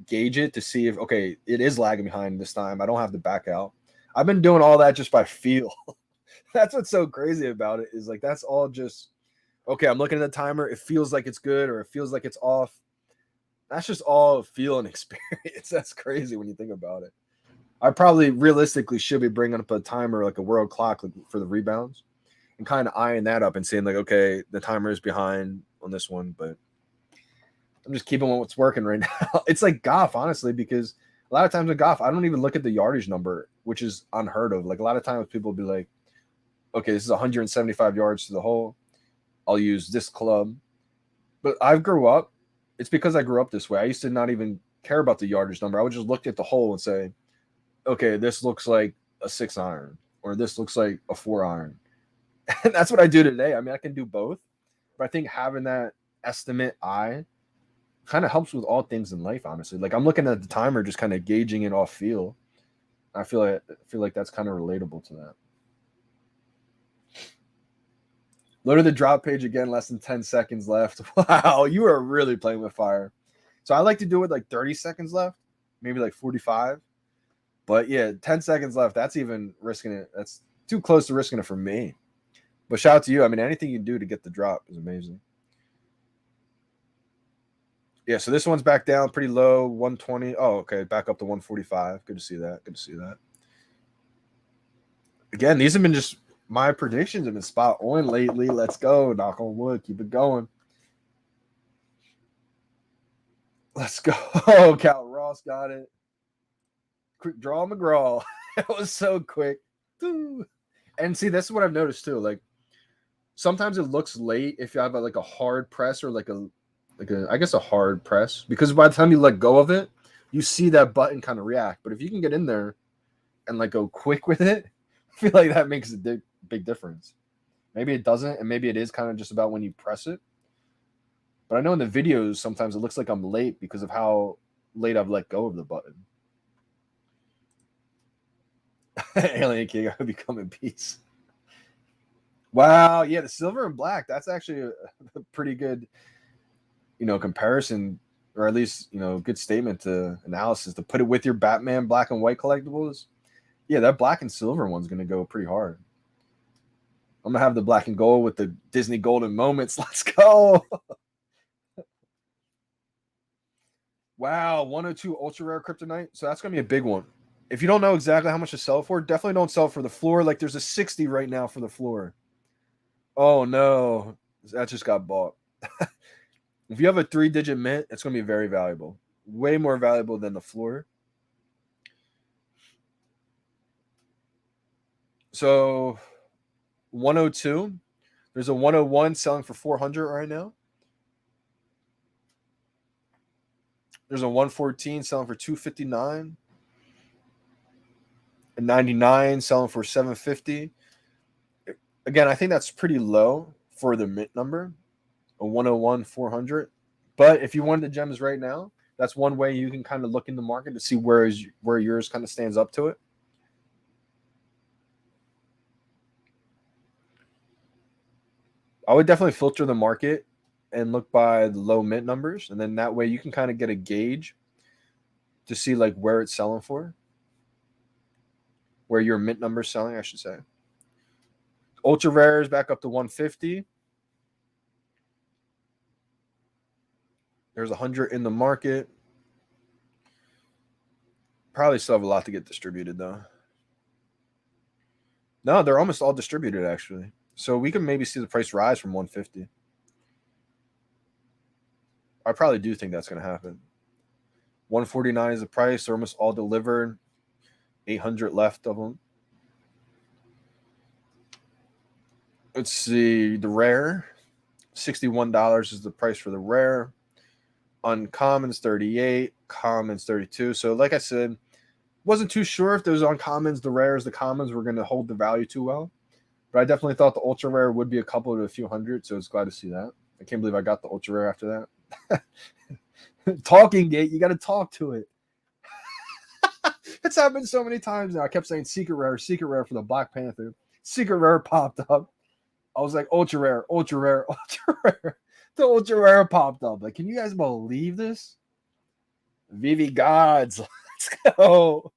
gauge it, to see if, okay, it is lagging behind this time. I don't have to back out. I've been doing all that just by feel. That's what's so crazy about it, is like that's all just, okay, I'm looking at the timer, it feels like it's good or it feels like it's off. That's just all feel and experience. That's crazy when you think about it. I probably realistically should be bringing up a timer, like a world clock, like for the rebounds, and kind of eyeing that up and saying like, okay, the timer is behind on this one, but I'm just keeping what's working right now. It's like golf, honestly, because a lot of times in golf, I don't even look at the yardage number, which is unheard of. Like a lot of times people will be like, okay, this is 175 yards to the hole. I'll use this club. But it's because I grew up this way. I used to not even care about the yardage number. I would just look at the hole and say, okay, this looks like a 6-iron, or this looks like a 4-iron. And that's what I do today. I mean, I can do both, but I think having that estimate eye kind of helps with all things in life, honestly. Like I'm looking at the timer, just kind of gauging it off feel. I feel like that's kind of relatable to that. Load to the drop page again, less than 10 seconds left. Wow, you are really playing with fire. So I like to do it like 30 seconds left, maybe like 45. But yeah, 10 seconds left. That's even risking it. That's too close to risking it for me. But shout out to you. I mean, anything you do to get the drop is amazing. Yeah, so this one's back down pretty low, 120. Oh, okay, back up to 145. Good to see that. Good to see that. Again, these have been just, my predictions have been spot on lately. Let's go. Knock on wood. Keep it going. Let's go. Oh, Cal Ross got it. Quick draw McGraw. That was so quick. And see, this is what I've noticed too. Like sometimes it looks late if you have like a hard press, or like a I guess a hard press, because by the time you let go of it, you see that button kind of react. But if you can get in there and like go quick with it, I feel like that makes a big difference. Maybe it doesn't, and maybe it is kind of just about when you press it. But I know in the videos sometimes it looks like I'm late because of how late I've let go of the button. Alien King, I hope you come in peace. Wow, yeah, the silver and black, that's actually a pretty good, comparison, or at least, good statement to analysis, to put it with your Batman black and white collectibles. Yeah, that black and silver one's going to go pretty hard. I'm going to have the black and gold with the Disney Golden Moments. Let's go. Wow, 102 ultra rare kryptonite. So that's going to be a big one. If you don't know exactly how much to sell for, definitely don't sell for the floor. Like there's a 60 right now for the floor. Oh no, that just got bought. If you have a 3-digit mint, it's going to be very valuable. Way more valuable than the floor. So 102. There's a 101 selling for 400 right now. There's a 114 selling for 259. A 99 selling for 750. Again, I think that's pretty low for the mint number. A 101 400. But if you wanted the gems right now, that's one way you can kind of look in the market to see where yours kind of stands up to it. I would definitely filter the market and look by the low mint numbers, and then that way you can kind of get a gauge to see like where it's selling for, where your mint number is selling, I should say. Ultra rares back up to 150. There's 100 in the market. Probably still have a lot to get distributed though. No, they're almost all distributed actually. So we can maybe see the price rise from 150. I probably do think that's going to happen. 149 is the price. They're almost all delivered. 800 left of them. Let's see. The rare. $61 is the price for the rare. Uncommons 38. Commons 32. So like I said, wasn't too sure if those uncommons, the rares, the commons were going to hold the value too well. But I definitely thought the ultra rare would be a couple to a few hundred. So it's glad to see that. I can't believe I got the ultra rare after that. Talking gate, you got to talk to it. It's happened so many times now. I kept saying secret rare for the Black Panther. Secret rare popped up. I was like, ultra rare, ultra rare, ultra rare. The ultra rare popped up. Like, can you guys believe this? VeVe gods. Let's go.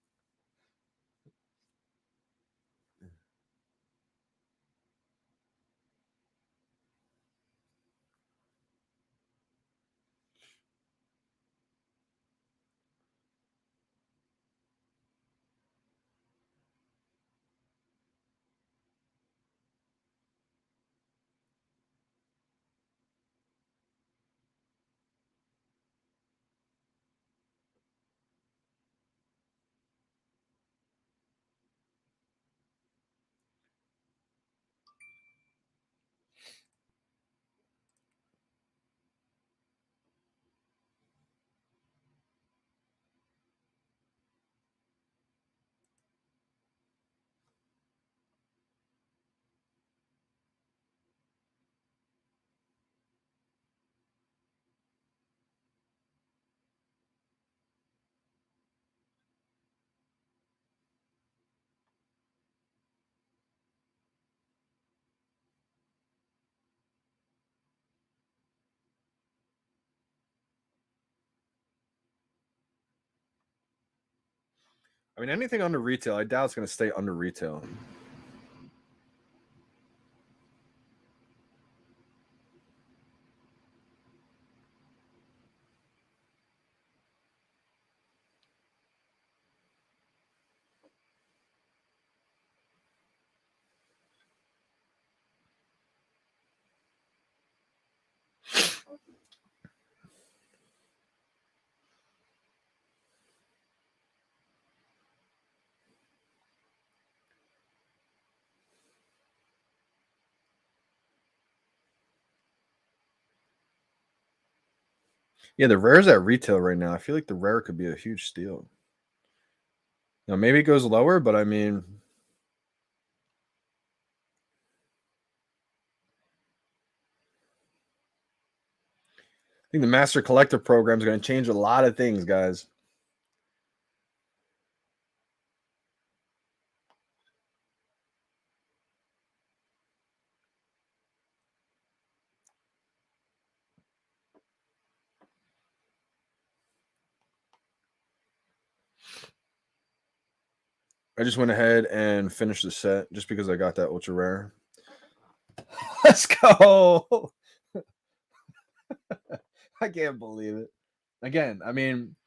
I mean, anything under retail, I doubt it's going to stay under retail. Yeah, the rare's at retail right now. I feel like the rare could be a huge steal. Now, maybe it goes lower, but I mean, I think the Master Collector program is going to change a lot of things, guys. I just went ahead and finished the set just because I got that ultra rare. Let's go. I can't believe it. Again, I mean,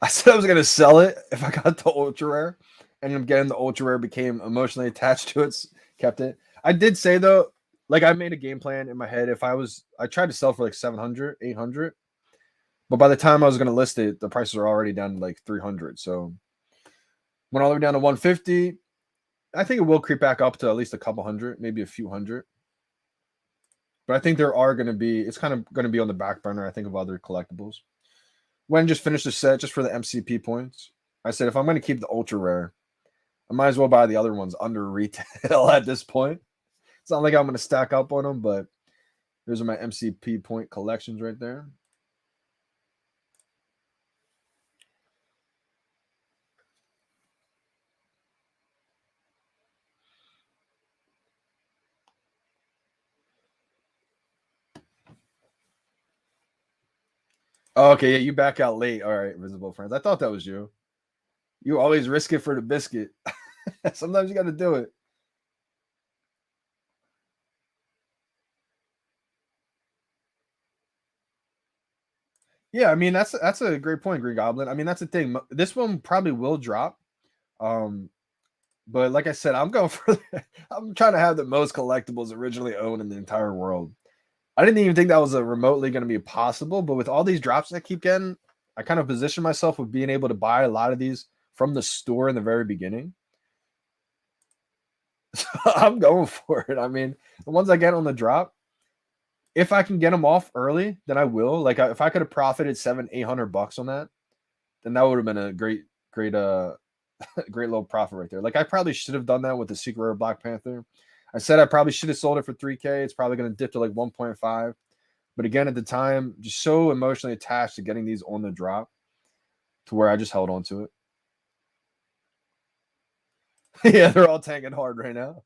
I said I was going to sell it if I got the ultra rare, and again, the ultra rare became emotionally attached to it, kept it. I did say though, like I made a game plan in my head. If I tried to sell for like 700, 800, but by the time I was going to list it, the prices are already down to like 300. So went all the way down to 150. I think it will creep back up to at least a couple hundred, maybe a few hundred. But I think there are going to be, it's kind of going to be on the back burner, I think, of other collectibles. When just finished the set just for the MCP points, I said if I'm going to keep the ultra rare, I might as well buy the other ones under retail at this point. It's not like I'm going to stack up on them, but those are my MCP point collections right there. Oh, okay, yeah, you back out late. All right, Visible Friends. I thought that was you. You always risk it for the biscuit. Sometimes you got to do it. Yeah, I mean that's a great point, Green Goblin. I mean that's the thing. This one probably will drop. But like I said, I'm going for I'm trying to have the most collectibles originally owned in the entire world. I didn't even think that was a remotely going to be possible, but with all these drops I keep getting, I kind of position myself with being able to buy a lot of these from the store in the very beginning. So I'm going for it. I mean, the ones I get on the drop, if I can get them off early, then I will. Like if I could have profited $700-800 on that, then that would have been a great great great little profit right there. Like I probably should have done that with the Secret Rare Black Panther. I said I probably should have sold it for 3K. It's probably going to dip to like 1.5. But again, at the time, just so emotionally attached to getting these on the drop to where I just held on to it. Yeah, they're all tanking hard right now.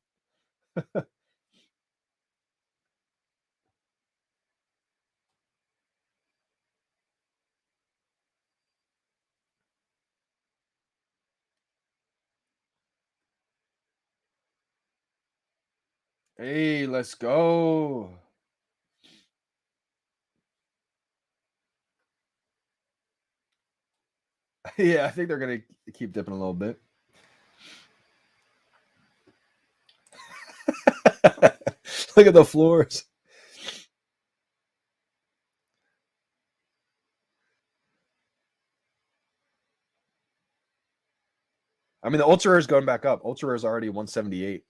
Hey, let's go. Yeah, I think they're going to keep dipping a little bit. Look at the floors. I mean, the ultra rare is going back up. Ultra rare is already 178.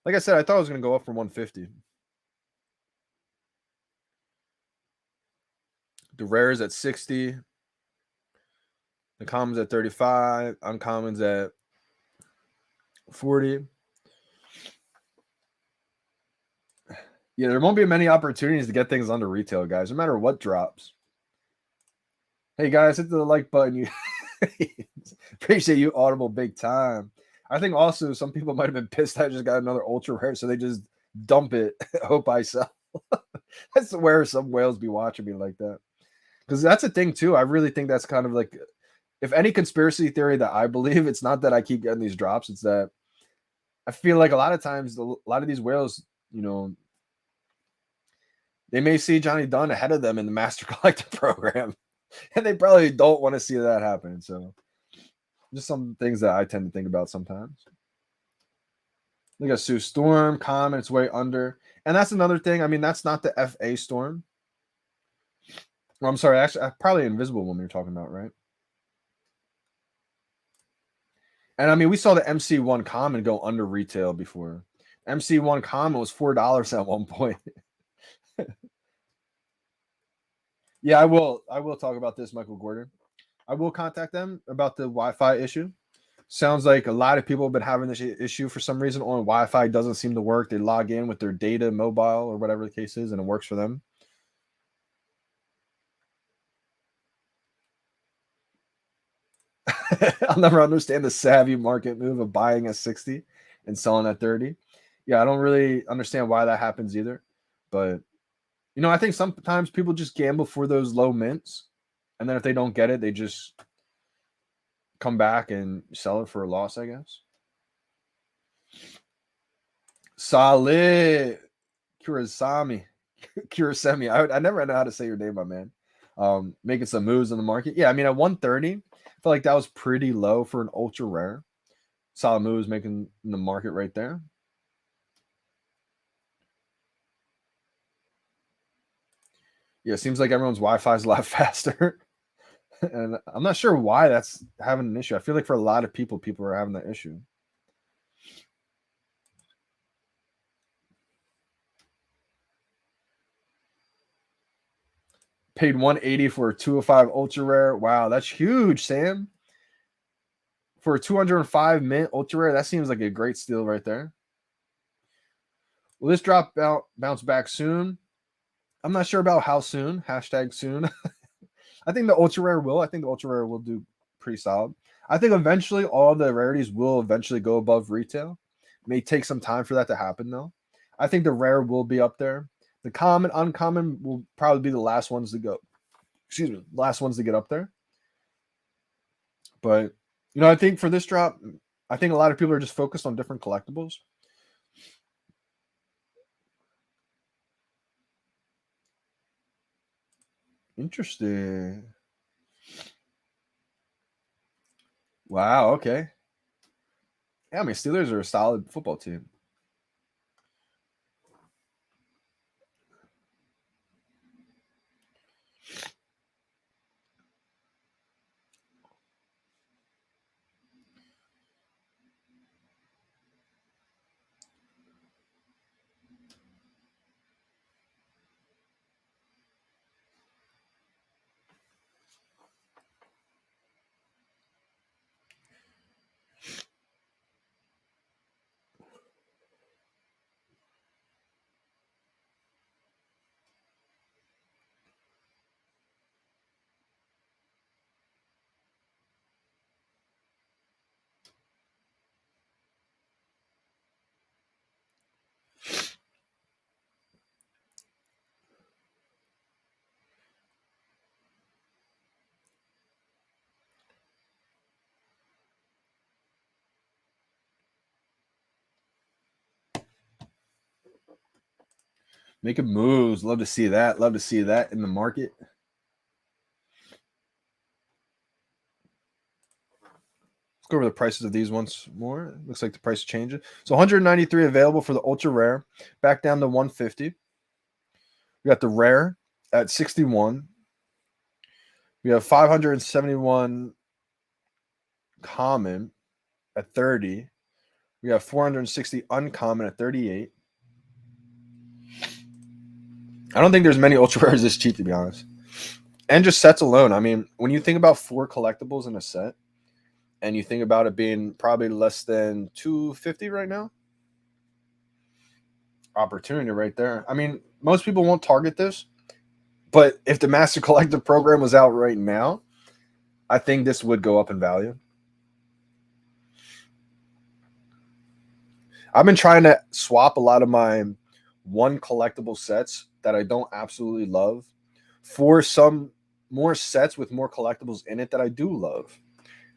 Like I said, I thought it was going to go up from 150. The rare is at 60. The commons at 35. Uncommons at 40. Yeah, there won't be many opportunities to get things under retail, guys, no matter what drops. Hey, guys, hit the like button. You appreciate you, Audible, big time. I think also some people might have been pissed I just got another ultra rare, so they just dump it. Hope I sell. That's where some whales be watching me like that. Because that's a thing, too. I really think that's kind of like, if any conspiracy theory that I believe, it's not that I keep getting these drops, it's that I feel like a lot of times, a lot of these whales, you know, they may see Johnny Dunn ahead of them in the Master Collector program, and they probably don't want to see that happen. So, just some things that I tend to think about sometimes. Look at Sue Storm, common, it's way under. And that's another thing. I mean, that's not the FA Storm. Well, I'm sorry, actually, probably Invisible Woman you're talking about, right? And I mean, we saw the MC1 common go under retail before. MC1 common was $4 at one point. Yeah, I will. I will talk about this, Michael Gordon. I will contact them about the Wi-Fi issue. Sounds like a lot of people have been having this issue for some reason. On Wi-Fi doesn't seem to work. They log in with their data mobile or whatever the case is, and it works for them. I'll never understand the savvy market move of buying at 60 and selling at 30. Yeah, I don't really understand why that happens either. But I think sometimes people just gamble for those low mints, and then if they don't get it, they just come back and sell it for a loss, I guess. Solid. Kurasami. Kurasemi. I never know how to say your name, my man. Making some moves in the market. Yeah, I mean, at 130, I felt like that was pretty low for an ultra rare. Solid moves making in the market right there. Yeah, it seems like everyone's Wi-Fi is a lot faster. And I'm not sure why that's having an issue. I feel like for a lot of people are having that issue. Paid 180 for a 205 ultra rare. Wow, that's huge, Sam. For a 205 mint ultra rare, that seems like a great steal right there. Will this drop bounce back soon? I'm not sure about how soon. Hashtag soon. I think the ultra rare will. I think the ultra rare will do pretty solid. I think eventually all the rarities will eventually go above retail. It may take some time for that to happen though. I think the rare will be up there. The common, uncommon will probably be the last ones to go. Excuse me, last ones to get up there. But I think for this drop, I think a lot of people are just focused on different collectibles. Interesting. Wow. Okay. Yeah, I mean, Steelers are a solid football team. Making moves. Love to see that. Love to see that in the market. Let's go over the prices of these once more. Looks like the price changes. So 193 available for the ultra rare. Back down to 150. We got the rare at 61. We have 571 common at 30. We have 460 uncommon at 38. I don't think there's many ultra rares this cheap, to be honest. And just sets alone. I mean, when you think about 4 collectibles in a set, and you think about it being probably less than 250 right now, opportunity right there. I mean, most people won't target this, but if the Master Collector program was out right now, I think this would go up in value. I've been trying to swap a lot of my one collectible sets that I don't absolutely love for some more sets with more collectibles in it that I do love.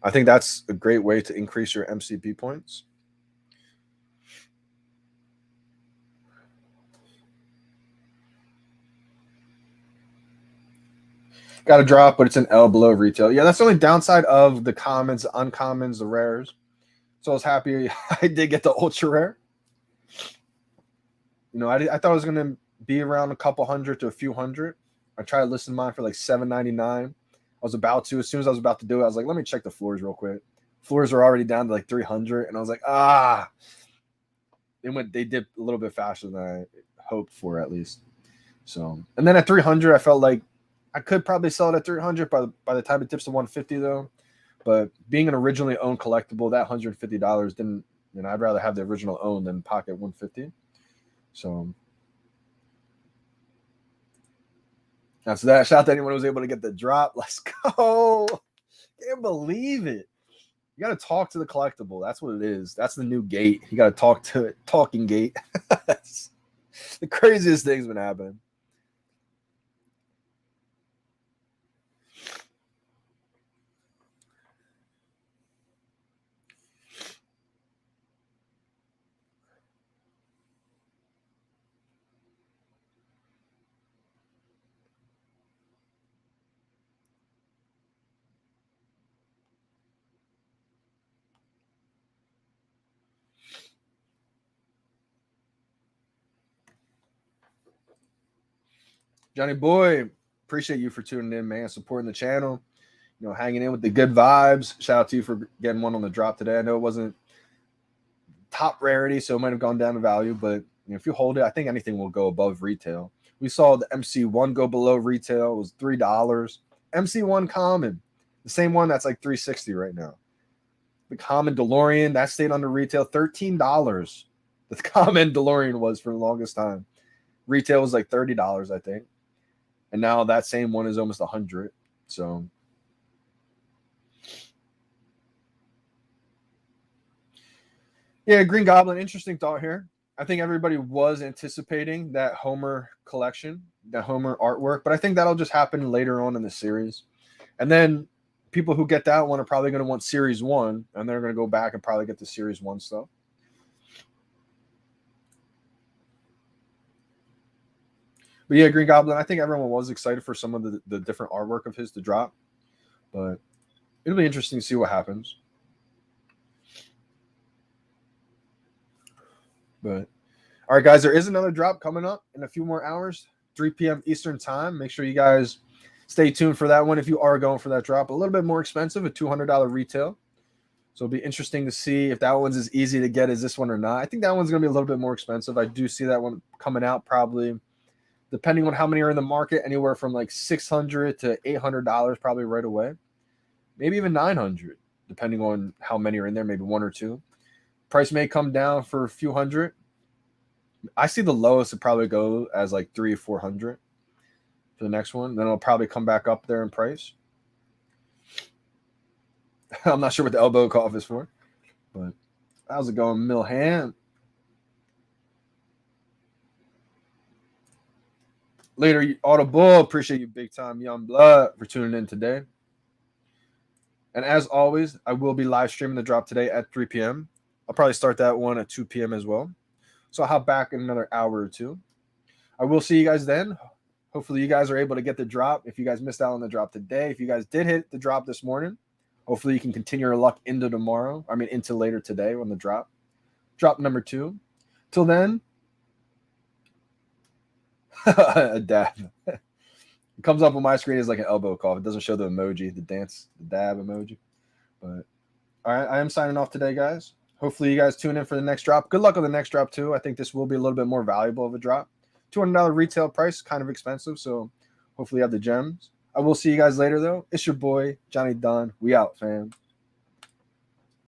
I think that's a great way to increase your MCP points. Got a drop, but it's an L below retail. Yeah, that's the only downside of the commons, the uncommons, the rares. So I was happy I did get the ultra rare. You know, I thought it was going to be around a couple hundred to a few hundred. I tried to listen to mine for like $7.99. I was about to. As soon as I was about to do it, I was like, let me check the floors real quick. Floors were already down to like 300, and I was like, They dipped a little bit faster than I hoped for, at least. So, and then at 300, I felt like I could probably sell it at 300 by the time it dips to 150, though. But being an originally owned collectible, that $150 didn't. You know, I'd rather have the original owned than pocket 150. So that's that. Shout out to anyone who was able to get the drop. Let's go. Can't believe it. You got to talk to the collectible. That's what it is. That's the new gate. You got to talk to it. Talking gate. That's the craziest thing's been happening. Johnny boy, appreciate you for tuning in, man. Supporting the channel. You know, hanging in with the good vibes. Shout out to you for getting one on the drop today. I know it wasn't top rarity, so it might have gone down in value, but you know, if you hold it, I think anything will go above retail. We saw the MC1 go below retail. It was $3. MC1 common, the same one that's like $360 right now. The common DeLorean, that stayed under retail, $13. The common DeLorean was for the longest time. Retail was like $30, I think. And now that same one is almost $100. So yeah, Green Goblin, interesting thought here. I think everybody was anticipating that Homer collection, that Homer artwork, but I think that'll just happen later on in the series. And then people who get that one are probably going to want Series 1, and they're going to go back and probably get the Series 1 stuff. But yeah, Green Goblin, I think everyone was excited for some of the different artwork of his to drop. But it'll be interesting to see what happens. But all right, guys, there is another drop coming up in a few more hours, 3 p.m. Eastern time. Make sure you guys stay tuned for that one if you are going for that drop. A little bit more expensive, a $200 retail. So it'll be interesting to see if that one's as easy to get as this one or not. I think that one's going to be a little bit more expensive. I do see that one coming out probably, depending on how many are in the market, anywhere from like $600 to $800 probably right away. Maybe even $900, depending on how many are in there, maybe one or two. Price may come down for a few hundred. I see the lowest would probably go as like $300 or $400 for the next one. Then it'll probably come back up there in price. I'm not sure what the elbow cough is for, but how's it going, Milham? Later, Audible. Appreciate you big time, Young Blood, for tuning in today. And as always, I will be live streaming the drop today at 3 p.m. I'll probably start that one at 2 p.m. as well. So I'll hop back in another hour or two. I will see you guys then. Hopefully you guys are able to get the drop. If you guys missed out on the drop today, if you guys did hit the drop this morning, hopefully you can continue your luck into tomorrow. I mean, into later today on the drop. Drop number 2. Till then, a dab. It comes up on my screen as like an elbow cough. It doesn't show the emoji, the dab emoji. But all right, I am signing off today, guys. Hopefully you guys tune in for the next drop. Good luck on the next drop too. I think this will be a little bit more valuable of a drop. $200 retail price, kind of expensive, so hopefully you have the gems. I will see you guys later though. It's your boy Johnny Dunn. We out, fam.